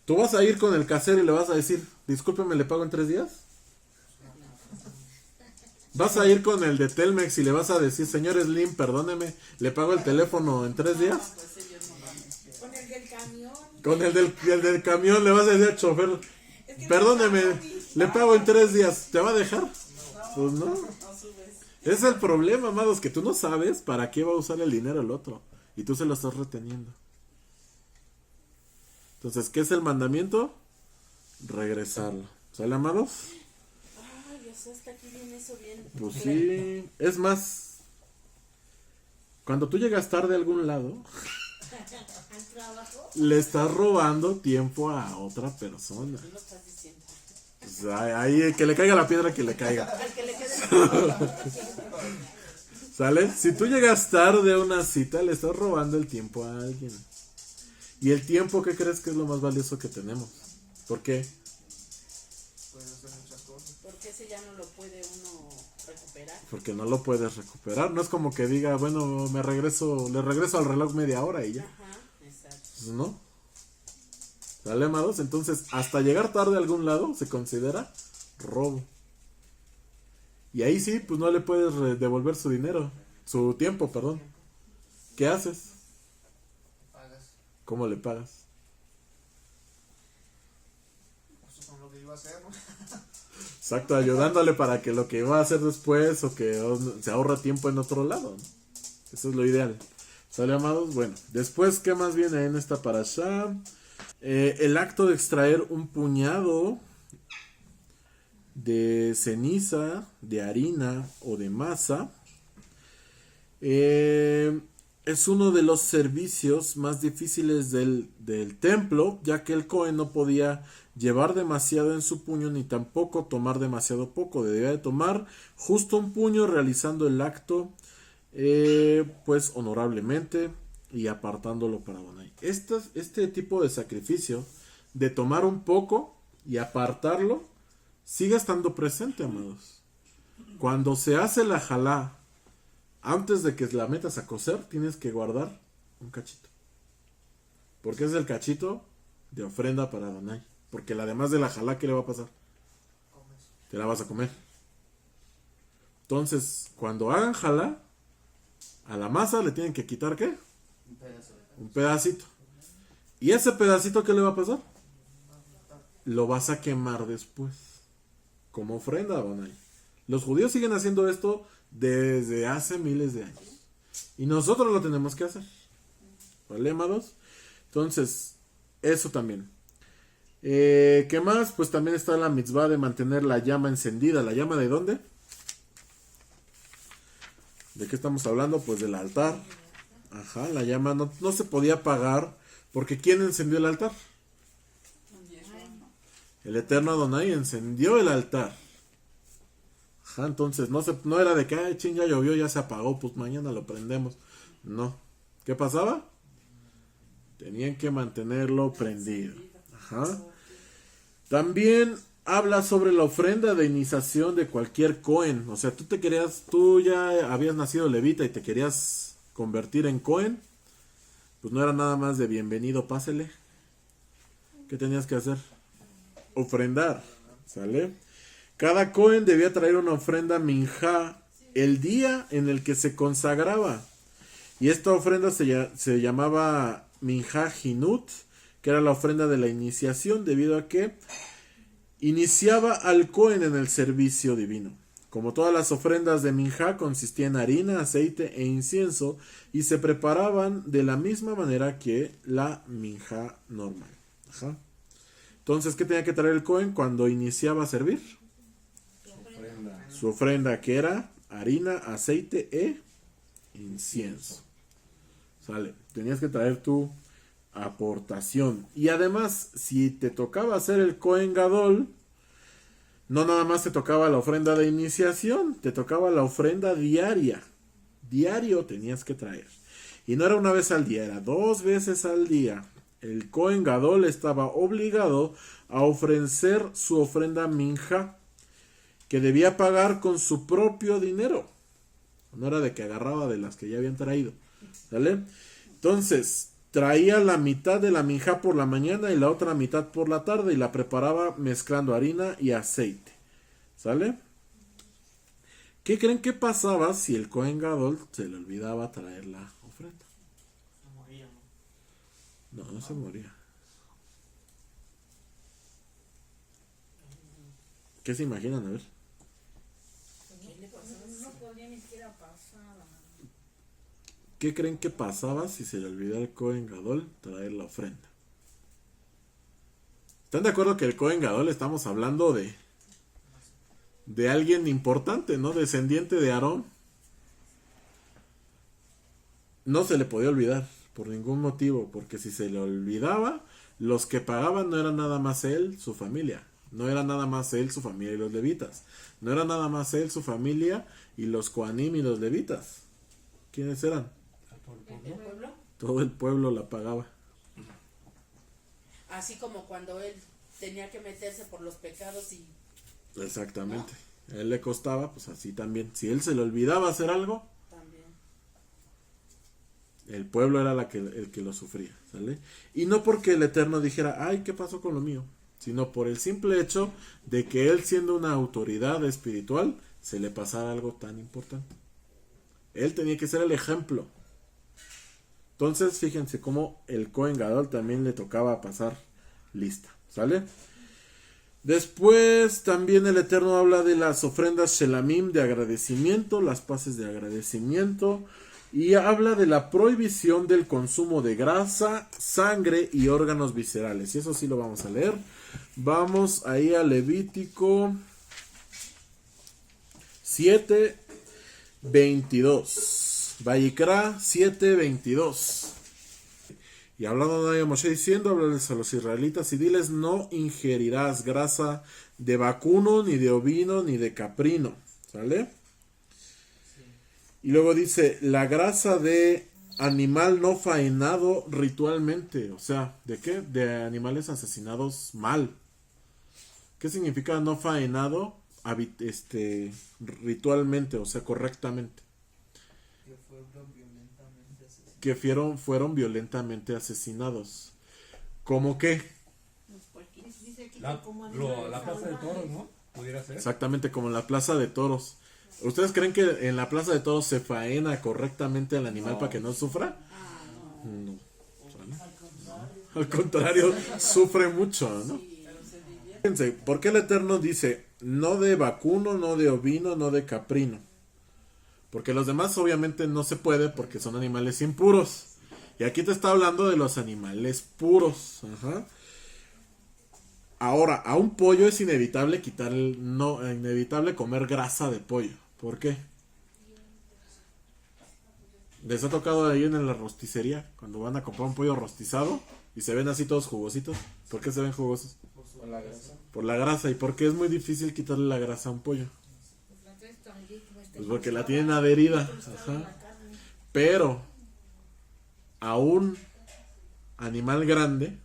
¿Tú vas a ir con el casero y le vas a decir, discúlpeme, le pago en 3 días? ¿Vas a ir con el de Telmex y le vas a decir, señor Slim, perdóneme, le pago el teléfono en 3 días? Pues ellos Con el del camión le vas a decir al chofer, Es que perdóneme, no sabe. le pago en 3 días, ¿te va a dejar? Pues no. No subes. Es el problema, amados, que tú no sabes para qué va a usar el dinero el otro. Y tú se lo estás reteniendo. Entonces, ¿qué es el mandamiento? Regresarlo. ¿Sale, amados? Ay, o sea, hasta aquí viene eso bien. Pues clarito. sí. Es más, cuando tú llegas tarde a algún lado, Al trabajo. le estás robando tiempo a otra persona. Tú lo estás diciendo. Pues ahí que le caiga la piedra, que le caiga. Al que le quede. ¿Sale? Si tú llegas tarde a una cita, le estás robando el tiempo a alguien. ¿Y el tiempo qué crees que es lo más valioso que tenemos? ¿Por qué? Puedes hacer muchas cosas. Porque ese ya no lo puede uno recuperar. Porque no lo puedes recuperar. No es como que diga, bueno, le regreso al reloj media hora y ya. Ajá, exacto. Pues no. ¿Sale, amados? Entonces, hasta llegar tarde a algún lado se considera robo. Y ahí sí, pues no le puedes devolver su dinero. Su tiempo, perdón. ¿Qué haces? Pagas. ¿Cómo le pagas? Eso son lo que iba a hacer, ¿no? Exacto, ayudándole para que lo que va a hacer después o que se ahorra tiempo en otro lado, ¿no? Eso es lo ideal. ¿Sale, amados? Bueno, después, ¿qué más viene en esta parashá? El acto de extraer un puñado de ceniza, de harina o de masa. Es uno de los servicios más difíciles del templo, ya que el Cohen no podía llevar demasiado en su puño ni tampoco tomar demasiado poco. Debía de tomar justo un puño realizando el acto pues honorablemente y apartándolo para Adonai. Este tipo de sacrificio de tomar un poco y apartarlo sigue estando presente, amados. Cuando se hace la jalá, antes de que la metas a cocer, tienes que guardar un cachito. Porque es el cachito de ofrenda para Adonai. Porque además de la jalá, ¿qué le va a pasar? Comes. Te la vas a comer. Entonces, cuando hagan jalá, a la masa le tienen que quitar ¿qué? Un pedazo. Un pedacito. ¿Y ese pedacito qué le va a pasar? Lo vas a quemar después. Como ofrenda a Adonai. Los judíos siguen haciendo esto desde hace miles de años. Y nosotros lo tenemos que hacer. ¿Vale, amados? Entonces, eso también. ¿Qué más? Pues también está la mitzvah de mantener la llama encendida. ¿La llama de dónde? ¿De qué estamos hablando? Pues del altar. Ajá, la llama no se podía apagar. Porque ¿quién encendió el altar? El eterno Adonai encendió el altar. Ajá, entonces no era de que, ay, ching, ya llovió, ya se apagó, pues mañana lo prendemos. No. ¿Qué pasaba? Tenían que mantenerlo prendido. Ajá. También habla sobre la ofrenda de iniciación de cualquier Cohen. O sea, tú ya habías nacido levita y te querías convertir en Cohen. Pues no era nada más de bienvenido, pásele. ¿Qué tenías que hacer? Ofrendar. ¿Sale? Cada Cohen debía traer una ofrenda minjá el día en el que se consagraba. Y esta ofrenda se llamaba minjá hinut, que era la ofrenda de la iniciación, debido a que iniciaba al Cohen en el servicio divino. Como todas las ofrendas de minjá, consistían en harina, aceite e incienso, y se preparaban de la misma manera que la minjá normal. Ajá. Entonces, ¿qué tenía que traer el Cohen cuando iniciaba a servir? Su ofrenda, que era harina, aceite e incienso. ¿Sale? Tenías que traer tu aportación. Y además, si te tocaba hacer el Cohen Gadol, no nada más te tocaba la ofrenda de iniciación, te tocaba la ofrenda diaria. Diario tenías que traer. Y no era una vez al día, era 2 veces al día. El Cohen Gadol estaba obligado a ofrecer su ofrenda minja, que debía pagar con su propio dinero. No era de que agarraba de las que ya habían traído. ¿Sale? Entonces, traía la mitad de la minjá por la mañana y la otra mitad por la tarde y la preparaba mezclando harina y aceite. ¿Sale? ¿Qué creen que pasaba si el Cohen Gadol se le olvidaba traer la ofrenda? No moría, ¿no? No se moría. ¿Qué se imaginan? A ver. No podía ni siquiera pasar. ¿Qué creen que pasaba si se le olvidaba al Cohen Gadol traer la ofrenda? ¿Están de acuerdo que el Cohen Gadol estamos hablando de alguien importante, ¿no? Descendiente de Aarón. No se le podía olvidar por ningún motivo, porque si se le olvidaba, los que pagaban no eran nada más él, su familia. No era nada más él, su familia y los levitas. No era nada más él, su familia y los Kohanim y los levitas. ¿Quiénes eran? ¿El pueblo? Todo el pueblo la pagaba. Así como cuando él tenía que meterse por los pecados y... Exactamente. A él le costaba, pues así también. Si él se le olvidaba hacer algo, También. el pueblo era el que lo sufría, ¿sale? Y no porque el Eterno dijera, ay, ¿qué pasó con lo mío? Sino por el simple hecho de que él, siendo una autoridad espiritual, se le pasara algo tan importante. Él tenía que ser el ejemplo. Entonces, fíjense cómo el Cohen Gadol también le tocaba pasar lista, ¿sale? Después también el Eterno habla de las ofrendas Shelamim de agradecimiento, las paces de agradecimiento, y habla de la prohibición del consumo de grasa, sangre y órganos viscerales. Y eso sí lo vamos a leer. Vamos ahí a Levítico 7:22. Vayikra 7:22. Y hablando de Moshe diciendo, háblales a los israelitas y diles, no ingerirás grasa de vacuno, ni de ovino, ni de caprino. ¿Sale? Y luego dice, la grasa de animal no faenado ritualmente. O sea, ¿de qué? De animales asesinados mal. ¿Qué significa no faenado? Ritualmente, o sea, correctamente. Que fueron violentamente asesinados. ¿Cómo qué? Dice aquí La, que como la plaza de toros, ¿no? Pudiera ser. Exactamente, como en la plaza de toros. ¿Ustedes creen que en la plaza de toros se faena correctamente al animal para que no sufra? No. Al contrario, sufre mucho, ¿no? Fíjense, ¿por qué el Eterno dice no de vacuno, no de ovino, no de caprino? Porque los demás obviamente no se puede porque son animales impuros. Y aquí te está hablando de los animales puros. Ajá. Ahora, a un pollo es inevitable inevitable comer grasa de pollo. ¿Por qué? ¿Les ha tocado ahí en la rosticería cuando van a comprar un pollo rostizado y se ven así todos jugositos? ¿Por qué se ven jugosos? Por la grasa. Por la grasa. ¿Y por qué es muy difícil quitarle la grasa a un pollo? Pues porque la tienen adherida. Ajá. Pero a un animal grande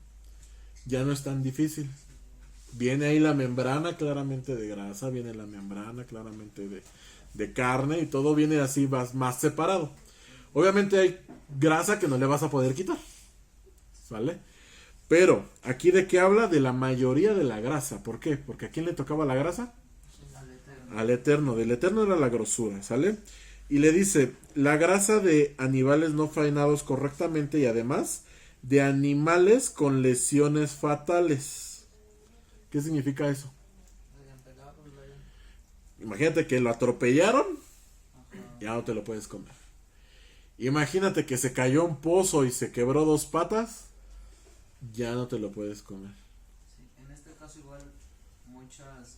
ya no es tan difícil. Viene ahí la membrana claramente de grasa, viene la membrana claramente de carne y todo viene así más separado. Obviamente hay grasa que no le vas a poder quitar, ¿vale? Pero aquí de qué habla, de la mayoría de la grasa. ¿Por qué? Porque ¿a quién le tocaba la grasa? Al Eterno. Del Eterno era la grosura, ¿sale? Y le dice, la grasa de animales no faenados correctamente y además de animales con lesiones fatales. ¿Qué significa eso? Imagínate que lo atropellaron, ya no te lo puedes comer. Imagínate que se cayó a un pozo y se quebró 2 patas, ya no te lo puedes comer. Sí, en este caso igual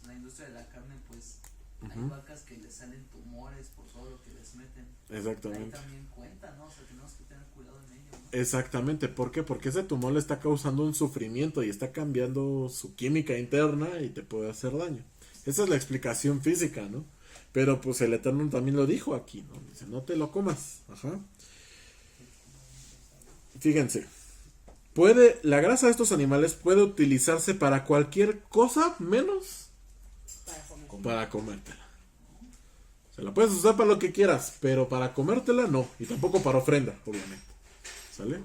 la industria de la carne, pues hay Ujú. vacas que les salen tumores por todo lo que les meten. Exactamente. Ahí también cuenta, ¿no? O sea, tenemos que tener cuidado en ello, ¿no? Exactamente, ¿por qué? Porque ese tumor le está causando un sufrimiento y está cambiando su química interna y te puede hacer daño. Esa es la explicación física, ¿no? Pero pues el Eterno también lo dijo aquí, ¿no? Dice, no te lo comas. Ajá. Fíjense, la grasa de estos animales puede utilizarse para cualquier cosa menos Para comer. para comértela. Se la puedes usar para lo que quieras, pero para comértela no. Y tampoco para ofrenda, obviamente. ¿Sale?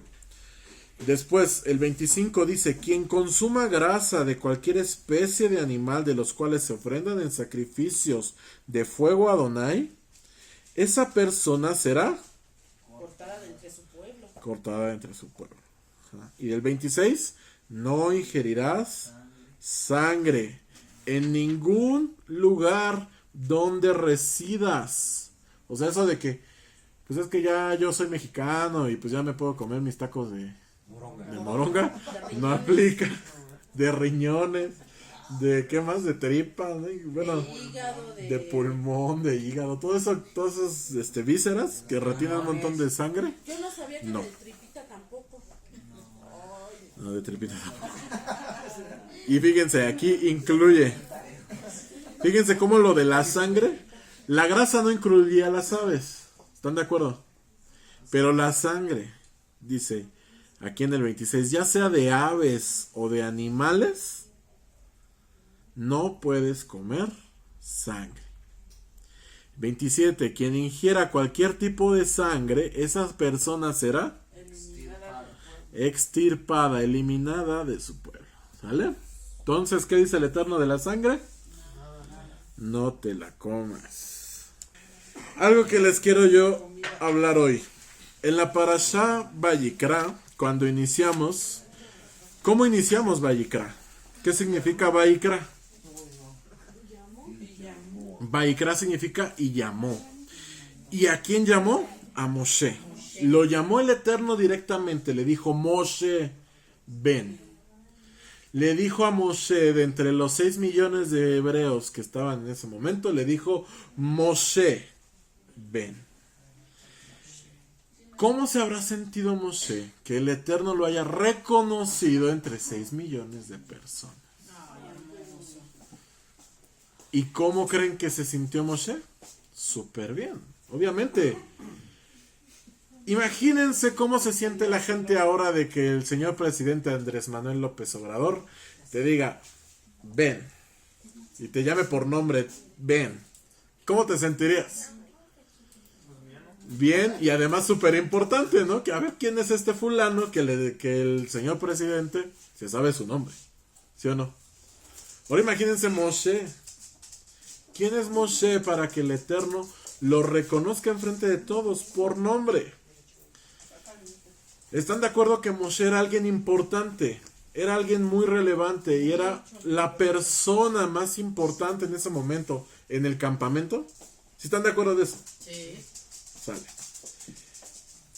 Después, el 25 dice, quien consuma grasa de cualquier especie de animal de los cuales se ofrendan en sacrificios de fuego a Adonai, esa persona será Cortada de entre su pueblo. cortada entre su pueblo. Ajá. Y el 26, no ingerirás sangre, en ningún lugar donde residas. O sea, eso de que, pues es que ya yo soy mexicano y pues ya me puedo comer mis tacos de moronga, no aplica. De riñones, de qué más, de tripa, ¿no? Y bueno, De hígado, de pulmón, de hígado, todo eso, todas esas vísceras que retienen un montón de sangre. Yo no sabía que No. de tripita tampoco. Ay, No, de tripita tampoco. Y fíjense, aquí incluye. Fíjense cómo lo de la sangre. La grasa no incluía las aves. ¿Están de acuerdo? Pero la sangre, dice aquí en el 26, ya sea de aves o de animales, no puedes comer sangre. 27. Quien ingiera cualquier tipo de sangre, esa persona será extirpada, eliminada de su pueblo. ¿Sale? Entonces, ¿qué dice el Eterno de la sangre? No te la comas. Algo que les quiero yo hablar hoy. En la Parashá Vayikra, cuando iniciamos, ¿cómo iniciamos Vayikra? ¿Qué significa Vayikra? Vayikra significa y llamó. ¿Y a quién llamó? A Moshe. Lo llamó el Eterno directamente. Le dijo, Moshe, ven. Le dijo a Moshe, de entre los 6 millones de hebreos que estaban en ese momento, le dijo, Moshe, ven. ¿Cómo se habrá sentido Moshe que el Eterno lo haya reconocido entre 6 millones de personas? ¿Y cómo creen que se sintió Moshe? Súper bien, obviamente. Imagínense cómo se siente la gente ahora de que el señor presidente Andrés Manuel López Obrador te diga, ven, y te llame por nombre, ven. ¿Cómo te sentirías? Bien, y además súper importante, ¿no? Que a ver quién es este fulano que el señor presidente se sabe su nombre, ¿sí o no? Ahora imagínense Moshe. ¿Quién es Moshe para que el Eterno lo reconozca enfrente de todos por nombre? ¿Están de acuerdo que Moshe era alguien importante? Era alguien muy relevante y era la persona más importante en ese momento en el campamento. ¿Sí están de acuerdo de eso? sí. Sale.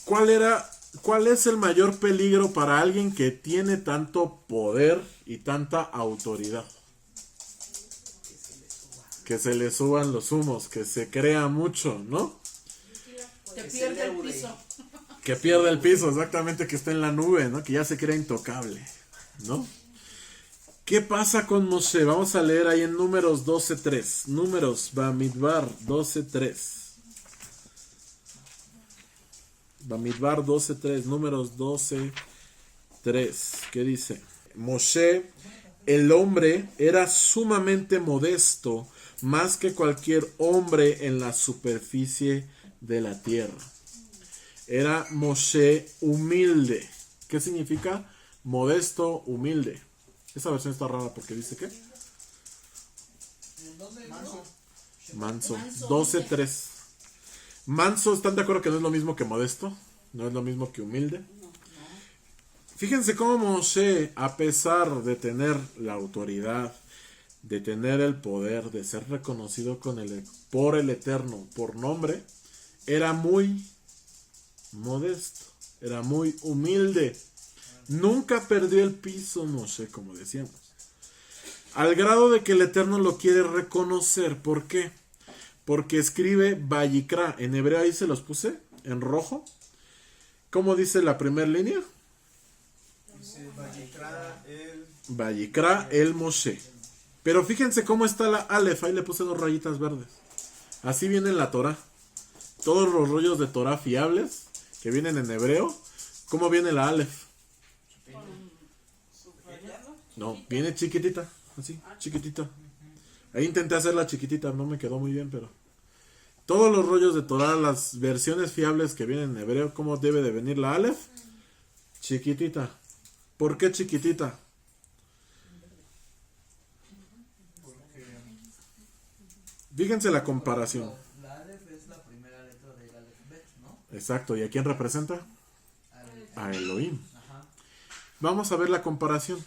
¿Cuál es el mayor peligro para alguien que tiene tanto poder y tanta autoridad? Que se le suban los humos, que se crea mucho, ¿no? Te pierde el piso. Que pierda el piso, exactamente, que está en la nube, ¿no? Que ya se crea intocable, ¿no? ¿Qué pasa con Moshe? Vamos a leer ahí en Números 12.3. Números, Bamidbar 12.3. Bamidbar 12.3, Números 12.3. ¿Qué dice? Moshe, el hombre, era sumamente modesto, más que cualquier hombre en la superficie de la tierra. Era Moshe humilde. ¿Qué significa? Modesto, humilde. Esa versión está rara porque dice ¿qué? Manso. 12.3. Manso, ¿están de acuerdo que no es lo mismo que modesto? No es lo mismo que humilde. Fíjense cómo Moshe, a pesar de tener la autoridad, de tener el poder, de ser reconocido por el Eterno, por nombre, era muy modesto, era muy humilde. Nunca perdió el piso Moshe, como decíamos. Al grado de que el Eterno lo quiere reconocer. ¿Por qué? Porque escribe Vayikra. En hebreo ahí se los puse, en rojo. ¿Cómo dice la primera línea? Dice Vayikra Vayikra el Moshe. Pero fíjense cómo está la Aleph. Ahí le puse 2 rayitas verdes. Así viene en la Torah. Todos los rollos de Torah fiables que vienen en hebreo. ¿Cómo viene la Aleph? No, viene chiquitita. Así, chiquitita. Ahí intenté hacerla chiquitita, no me quedó muy bien, pero... Todos los rollos de Torah, las versiones fiables que vienen en hebreo, ¿cómo debe de venir la Aleph? Chiquitita. ¿Por qué chiquitita? Fíjense la comparación. La Aleph es la primera letra del Aleph-Bet, ¿no? Exacto, ¿y a quién representa? A Elohim. Ajá. Vamos a ver la comparación.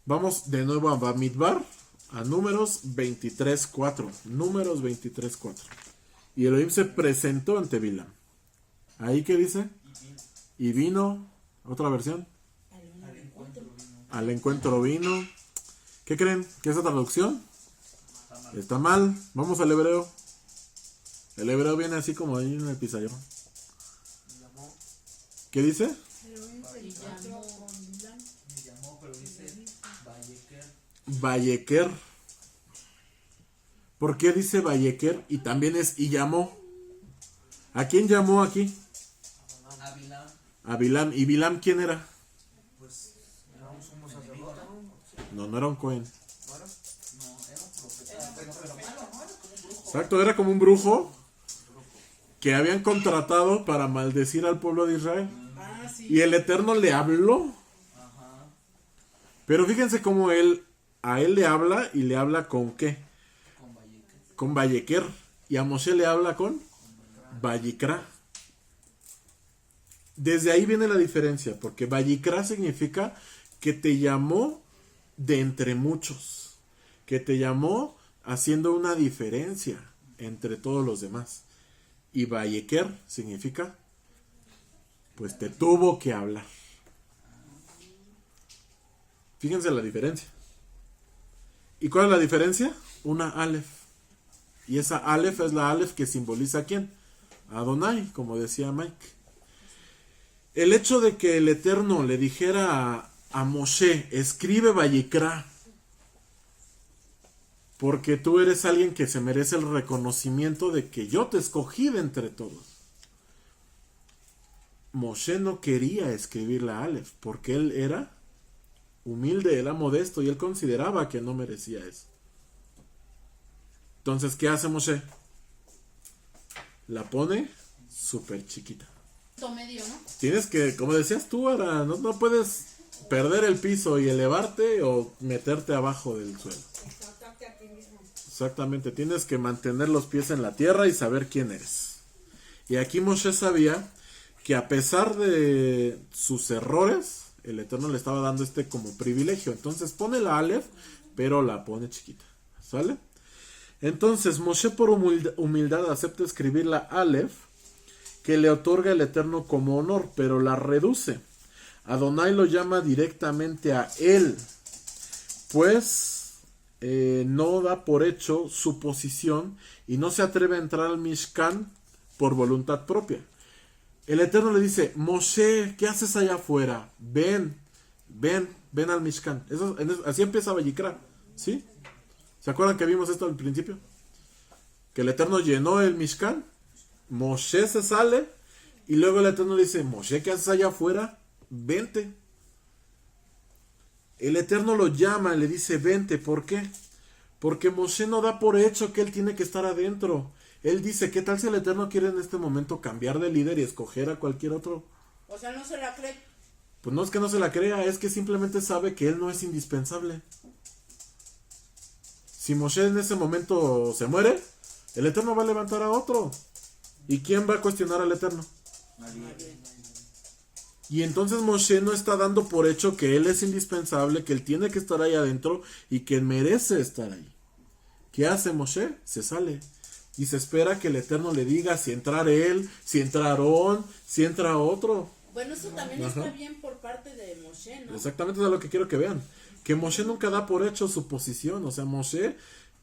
Vamos de nuevo a Bamidbar a Números 23:4. Números 23:4. Y Elohim se presentó ante Bilam. ¿Ahí qué dice? Y vino, otra versión. Al encuentro vino. ¿Qué creen? ¿Qué es esa traducción? Está mal. Vamos al hebreo. El hebreo viene así como ahí en el pizarrón. ¿Qué dice? Me llamó, pero dice Vallequer. ¿Por qué dice Vallequer? Y también es y llamó. ¿A quién llamó aquí? a Bilam. A Bilam. ¿Y Bilam quién era? Pues Era un sumo sacerdote. No era un Cohen. no, era un profeta. Pero malo, ¿no? Era como un brujo. Exacto, era como un brujo que habían contratado para maldecir al pueblo de Israel. Ah, sí. Y el Eterno le habló. Ajá. Pero fíjense cómo a él le habla y le habla con qué? Con Valleca. Con Vallequer. Y a Moshe le habla con Vallicra. Desde ahí viene la diferencia, porque Vallicra significa que te llamó de entre muchos, que te llamó haciendo una diferencia entre todos los demás. Y Vallequer significa, pues te tuvo que hablar. Fíjense la diferencia. ¿Y cuál es la diferencia? Una Aleph. Y esa Aleph es la Aleph que simboliza ¿a quién? A Adonai, como decía Mike. El hecho de que el Eterno le dijera a Moshe, escribe Vallecra, porque tú eres alguien que se merece el reconocimiento de que yo te escogí de entre todos. Moshe no quería escribir la Aleph, porque él era humilde, era modesto, y él consideraba que no merecía eso. Entonces, ¿qué hace Moshe? La pone súper chiquita. Medio, ¿no? Tienes que, como decías tú, ahora no puedes perder el piso y elevarte o meterte abajo del suelo. Exaltarte a ti mismo. Exactamente, tienes que mantener los pies en la tierra y saber quién eres. Y aquí Moshe sabía que a pesar de sus errores, el Eterno le estaba dando como privilegio. Entonces pone la Aleph, pero la pone chiquita. ¿Sale? Entonces Moshe por humildad acepta escribir la Aleph, que le otorga el Eterno como honor, pero la reduce. Adonai lo llama directamente a él, pues no da por hecho su posición y no se atreve a entrar al Mishkan por voluntad propia. El Eterno le dice, Moshe, ¿qué haces allá afuera? Ven al Mishkan. Así empieza Vallicra, ¿sí? ¿Se acuerdan que vimos esto al principio? Que el Eterno llenó el Mishkan, Moshe se sale y luego el Eterno le dice, Moshe, ¿qué haces allá afuera? Vente. El Eterno lo llama y le dice, vente. ¿Por qué? Porque Moshe no da por hecho que él tiene que estar adentro. Él dice, ¿qué tal si el Eterno quiere en este momento cambiar de líder y escoger a cualquier otro? O sea, no se la cree. Pues no es que no se la crea, es que simplemente sabe que él no es indispensable. Si Moshe en ese momento se muere, el Eterno va a levantar a otro. ¿Y quién va a cuestionar al Eterno? Nadie. Y entonces Moshe no está dando por hecho que él es indispensable, que él tiene que estar ahí adentro y que merece estar ahí. ¿Qué hace Moshe? Se sale. Y se espera que el Eterno le diga si entrar él, si entra Aarón, si entra otro. Bueno, eso también Ajá. está bien por parte de Moshe, ¿no? Exactamente es lo que quiero que vean. Que Moshe nunca da por hecho su posición. O sea, Moshe...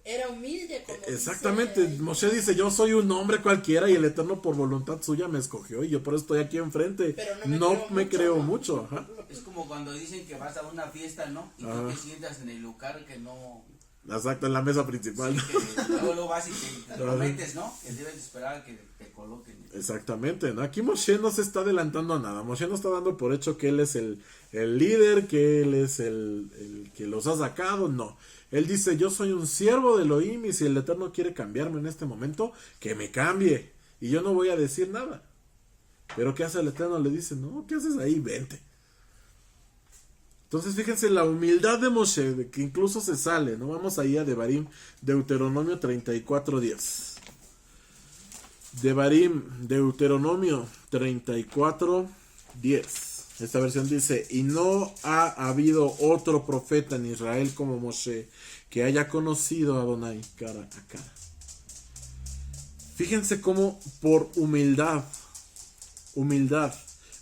Era humilde, como Exactamente, dice, Moshe dice, yo soy un hombre cualquiera y el Eterno por voluntad suya me escogió y yo por eso estoy aquí enfrente. Pero no no me me creo creo mucho. Ajá. Es como cuando dicen que vas a una fiesta, ¿no? Y tú te sientas en el lugar que no... Exacto, en la mesa principal. Que luego vas y te lo metes, ¿no? Que debes esperar a que te coloquen. Exactamente, ¿no? Aquí Moshe no se está adelantando a nada. Moshe no está dando por hecho que él es el líder, que él es el que los ha sacado, no. Él dice, yo soy un siervo de Elohim y si el Eterno quiere cambiarme en este momento, que me cambie. Y yo no voy a decir nada. Pero ¿qué hace el Eterno? Le dice, no, ¿qué haces ahí? Vente. Entonces fíjense la humildad de Moshe, de que incluso se sale, ¿no? Vamos ahí a Devarim, Deuteronomio 34:10. Devarim, Deuteronomio 34:10. Esta versión dice, y no ha habido otro profeta en Israel como Moshe, que haya conocido a Adonai cara a cara. Fíjense cómo por humildad,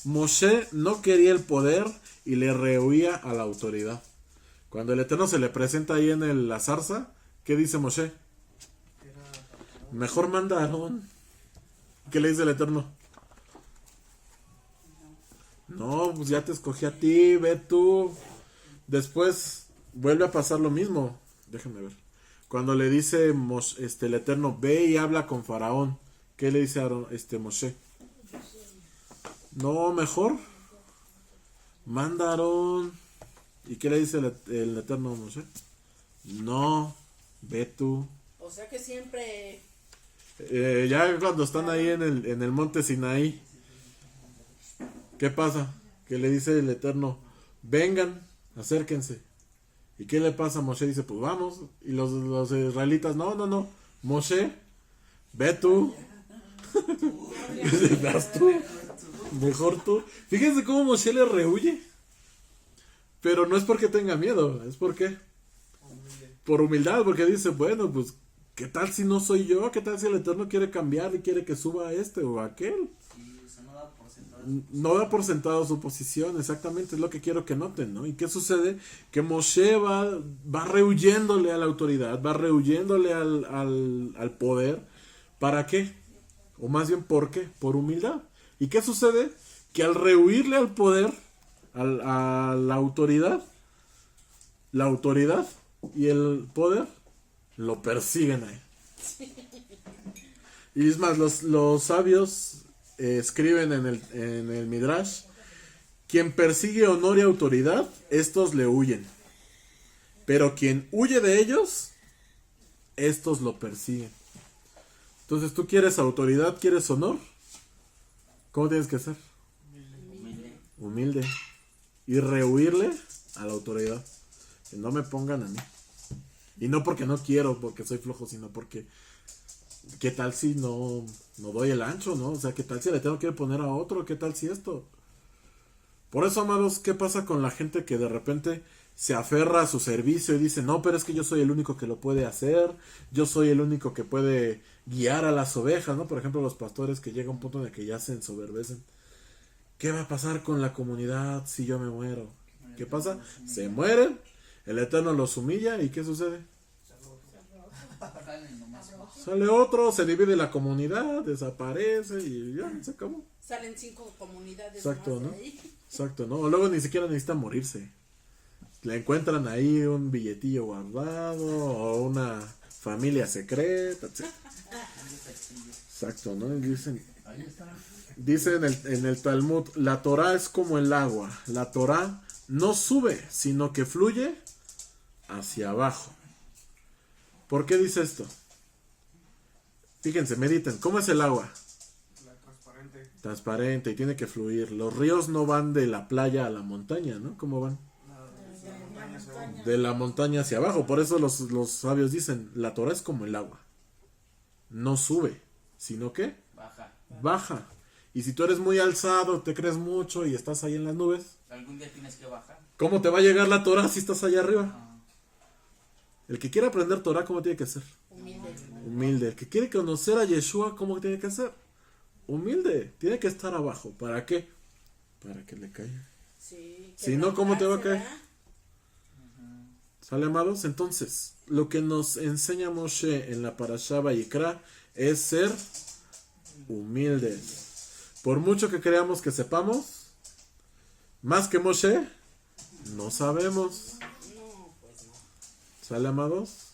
Moshe no quería el poder y le rehuía a la autoridad. Cuando el Eterno se le presenta ahí en la zarza, ¿qué dice Moshe? Mejor manda a Aarón. ¿Qué le dice el Eterno? No, pues ya te escogí a ti, ve tú. Después vuelve a pasar lo mismo. Déjenme ver. Cuando le dice el Eterno, ve y habla con Faraón. ¿Qué le dice a Moshe? No, mejor manda a Aarón. ¿Y qué le dice el Eterno a Moshe? No, ve tú. O sea que siempre... Ya cuando están ahí en el monte Sinaí, ¿qué pasa? Que le dice el Eterno, vengan, acérquense. ¿Y qué le pasa a Moshe? Dice, pues vamos. Y los israelitas, no, Moshe, ve tú. ¿Vas tú? Mejor tú. Fíjense cómo Moshe le rehuye. Pero no es porque tenga miedo, es porque por humildad, porque dice, bueno, pues, ¿qué tal si no soy yo? ¿Qué tal si el Eterno quiere cambiar y quiere que suba a este o a aquel? Sí, o sea, no da por sentado. No da por sentado su posición, exactamente, es lo que quiero que noten, ¿no? ¿Y qué sucede? Que Moshe va rehuyéndole a la autoridad, va rehuyéndole al poder. ¿Para qué? O más bien, ¿por qué? Por humildad. ¿Y qué sucede? Que al rehuirle al poder, a la autoridad y el poder lo persiguen ahí. Y es más, los sabios escriben en el Midrash, quien persigue honor y autoridad, estos le huyen. Pero quien huye de ellos, estos lo persiguen. Entonces, ¿tú quieres autoridad, quieres honor? ¿Cómo tienes que ser? Humilde. Y rehuirle a la autoridad. Que no me pongan a mí. Y no porque no quiero, porque soy flojo, sino porque ¿qué tal si no doy el ancho, no? O sea, ¿qué tal si le tengo que poner a otro? ¿Qué tal si esto? Por eso, amados, ¿qué pasa con la gente que de repente se aferra a su servicio y dice, no, pero es que yo soy el único que lo puede hacer, yo soy el único que puede guiar a las ovejas, ¿no? Por ejemplo, los pastores que llega un punto en el que ya se ensoberbecen. ¿Qué va a pasar con la comunidad si yo me muero? ¿Qué pasa? Se mueren, el Eterno los humilla y ¿qué sucede? Sale otro, se divide la comunidad, desaparece y ya, se acabó. Salen 5 comunidades. Exacto, más de ¿no? ahí. Exacto, ¿no? Luego ni siquiera necesitan morirse. Le encuentran ahí un billetillo guardado o una familia secreta, etc. Exacto, ¿no? Y dicen en el Talmud, la Torah es como el agua. La Torah no sube, sino que fluye hacia abajo. ¿Por qué dice esto? Fíjense, mediten, ¿cómo es el agua? Transparente y tiene que fluir. Los ríos no van de la playa a la montaña, ¿no? ¿Cómo van? De la montaña hacia abajo. Por eso los sabios dicen, la Torah es como el agua. No sube, sino que baja. Y si tú eres muy alzado, te crees mucho y estás ahí en las nubes, Algún día tienes que bajar. ¿cómo te va a llegar la Torah si estás allá arriba? El que quiere aprender Torah, ¿cómo tiene que ser? Humilde. El que quiere conocer a Yeshua, ¿cómo tiene que ser? Humilde. Tiene que estar abajo. ¿Para qué? Para que le caiga. Sí, Si no, ¿cómo te va a caer? ¿verdad? ¿Sale, amados? Entonces, lo que nos enseña Moshe en la Parashá Vayikra es ser humildes. Por mucho que creamos que sepamos, más que Moshe, no sabemos. No, pues no. ¿Sale, amados?